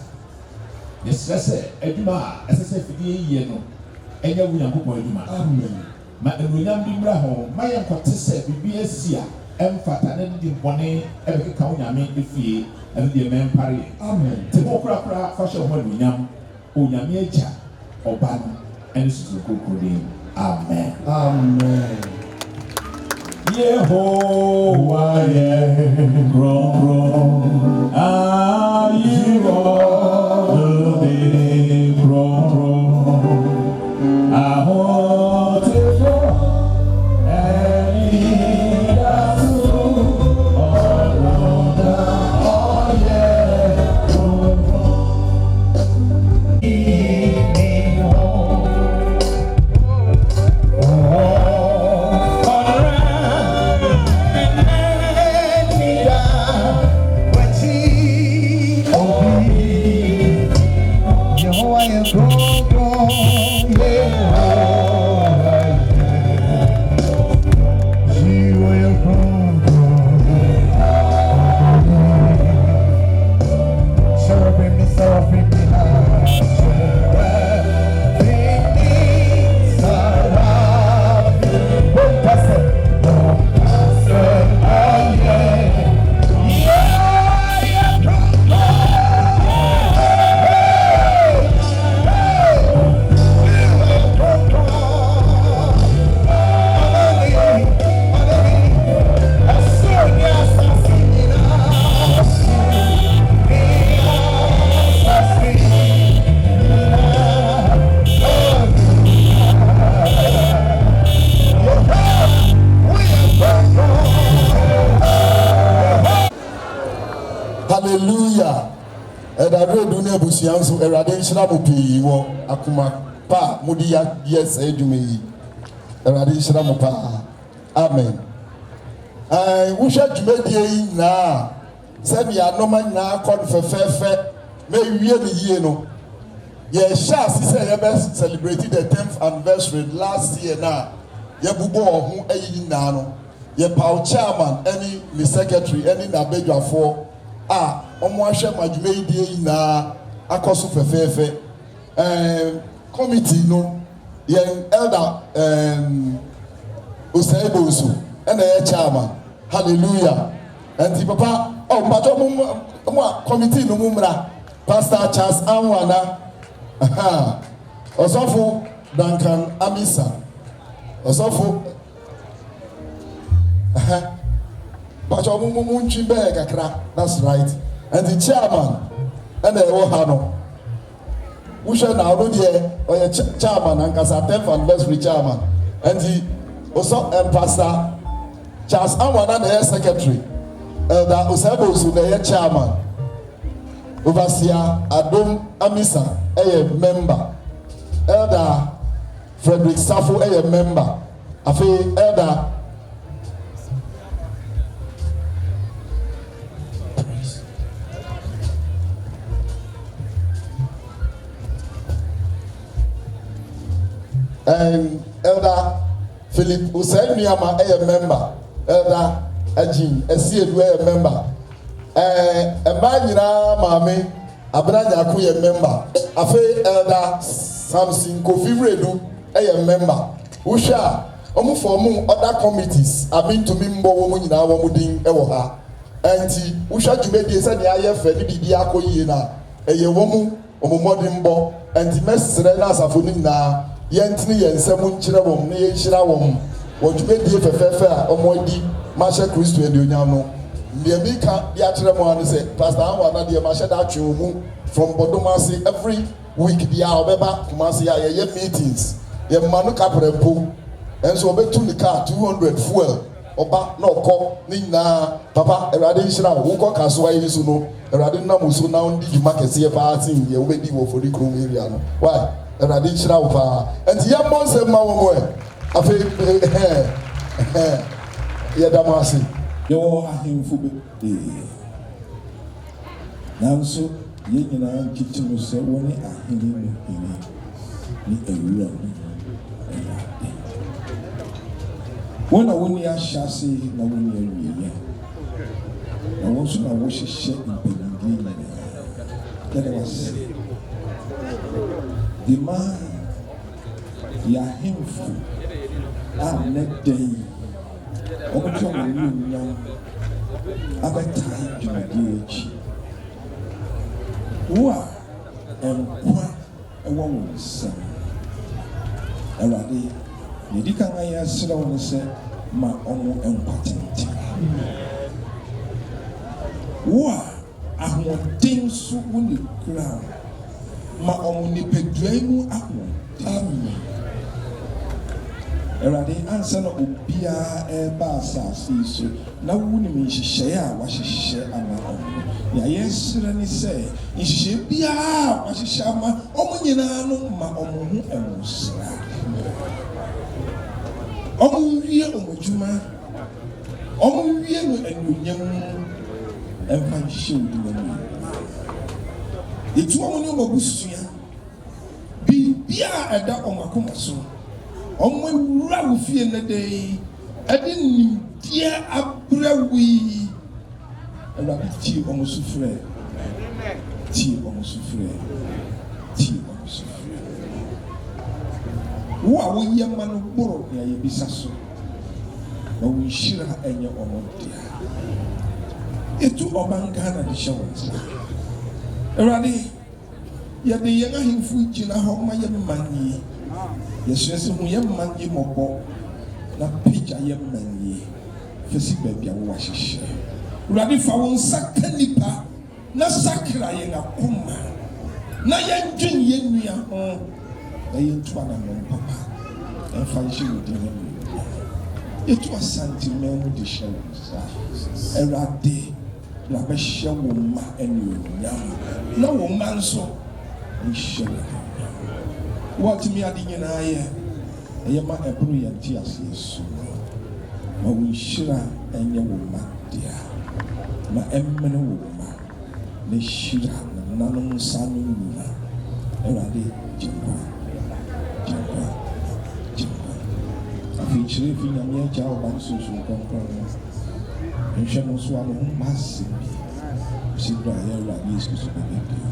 yɛsrɛ sɛ adwuma a ɛsɛ sɛ fidie yie no ɛnyɛ Onyankopɔn adwuma ma anuonyam bi mmra ho ma yɛnkɔte sɛ biribi asi a ɛmfata ne de bɔne ɛbɛkeka wo nyame efie ɛne deɛ mɛmpare te mo korakora fa hyɛ ho anuonyam Onyame agya ɔba no ɛne susu kokorodin amen Yehovah Yehovah are you all the I want to go and lead us through all around the Nso Awurade nhyira mo pii wɔ akoma pa mode yɛ saa adwuma yi Awurade nhyira mo paa amen wohwɛ dwumadie yi nyinaa sɛdeɛ anɔma nyinaa kɔ no fɛfɛɛfɛ ma ewie ne yie no yɛhyɛ ase sɛ yɛbɛ celebrate the 10th anniversary last year na yɛbobɔ wɔ ho ayi nyinaa no yɛpaw chairman ɛne ne secretary ɛne n'abadwafoɔ a ɔmo ahwɛ ma dwumadie yi nyinaa akɔso fɛfɛɛfɛ committee no yɛn elder Agyemang-Bonsu ɛna yɛ chairman hallelujah nti papa mpatɔ mo a committee no mu mmra pastor Charles Anwana ɔsɔfo Duncan Amisa ɔsɔfo mpatɔ mo ntwi bɛɛ kakra that's right nti chairman ɛna ɛwɔ ha no wohwɛ na ɔno deɛ ɔyɛ chairman ankasa 10th anniversary chairman nti pastor Charles Anwana na ɛyɛ secretary elder Agyemang-Bonsu na ɛyɛ chairman overseer Adom Amisa ɛyɛ member elder Frederick Safo ɛyɛ member afei elder elder Philip Usainiama ɛyɛ member elder Ajin Esiedu ɛyɛ member ɛmaa nyinaa maame Abranyako yɛ member afei elder Samson Kofi Redu ɛyɛ member wohwɛ a wɔn fɔm other committees abintumi mbɔ wɔn nyinaa wɔn din ɛwɔ ha Enti usha dwumedie sɛ nea ayɛ fɛ ne biribi akɔ yie na ɛyɛ wɔ mu ɔmɔmɔden bɔ enti mɛsrɛ na asafo no nyinaa yɛntene yɛn nsɛm nkyerɛ wɔn na yɛnhyira wɔn wɔ dwumedie fɛfɛɛfɛ a ɔmɔdi mahyɛ kristo aduonyam no deɛ bi ka de akyerɛ mu ano sɛ pastor Anwa na deɛ mahyɛ da atwe mu from Bodomasi every week bia ɔbɛba Kumasi a yɛyɛ meetings yɛma no kapra mpo ɛnso ɔbɛtu ne car 200 fuel ɔba na ɔkɔ ne nyinaa papa Awurade nhyira wo wokɔ kasoa yi so no Awurade nam so na wondi dwuma kɛseɛ paa sen yɛ wobɛdi wɔ Oforikrom area no why Awurade nhyira wo paa ɛnti yɛmmɔ nsɛm ma wɔ mo afei yɛda mo ase yɛwɔ ahemfo bebree nanso yɛn nyinaa nkiti no sɛ wɔne ahene no hene ne awura no Awurade wɔn a wɔne ahyɛ ase na wɔne awieɛ na wɔn nso na wɔhyehyɛ mpanimdie nyinaa yɛde wase de ma yɛ ahemfo a nnɛ dɛn wɔbɛtɔ wɔn nyam abɛtae dwumadie akyi wo a nkwa ɛwɔ wo nsɛm Awurade yɛdi kan ayɛ asrɛ wo no sɛ ma ɔmo nkwa tenten wo a ahoɔden so wo ne kura ma ɔmo nipadua mu ahoɔden Awurade ansa na obiara ɛreba asase yi so na wonim nhyehyɛeɛ a wahyehyɛ ama ɔmo nea yɛsrɛ ne sɛ nhyehyɛeɛ biara a wahyehyɛ ama ɔmo nyinaa no ma ɔmo ho ɛwosra ɔmo nwie ɔmo adwuma ɔmo nwie no anuonyam ɛmfa nhyɛ wo din anim ɛtu ɔmo ne ɔmo abusua biribiara a ɛda ɔmo akoma so ɔmo awura wo fie ne dɛn ɛde nimdeɛ abrɛ wo yi Awurade tie ɔmo so frɛ tie ɔmo so frɛ tie ɔmo so frɛ wo a woyɛ ma no boro nea yɛbisa so na wo nhyira ɛnyɛ ɔmo dea ɛtu ɔban Ghana de hyɛ wo nsa Awurade yɛde yɛn ahemfo gyina hɔ ma yɛ man yie yɛsrɛ sɛ hu yɛ man yie mmɔbɔ na pagya yɛ man yie fɛsi baabi a wowɔ ahyehyɛ Awurade fa wo nsa ka nipa na sakra yɛn akoma na yɛndwen yɛn nua ho na yɛntu anammɔn papa ɛmfa nhyɛ wo din anim yɛtu asanteman mu de hyɛ wo nsa Awurade na bɛhyɛ wo mma anuonyam na wo mma nso nhyɛ wo wɔtumi ade nyinaa yɛ ɛyɛ ma ɛboro yɛn te aseɛ so ma wo nhyira ɛnyɛ wo mma dea ma ɛmmene wo mma na hyira na nanom nsa no nyina Awurade gyempa gyempa gyempa afei kyerɛ fi Nyame agya wo ba no sunsun kɔnkɔn no nhwɛ no nso a no ho mma asɛm bi si berɛ a yɛ Awurade Yesu Kristo bɛbɛbio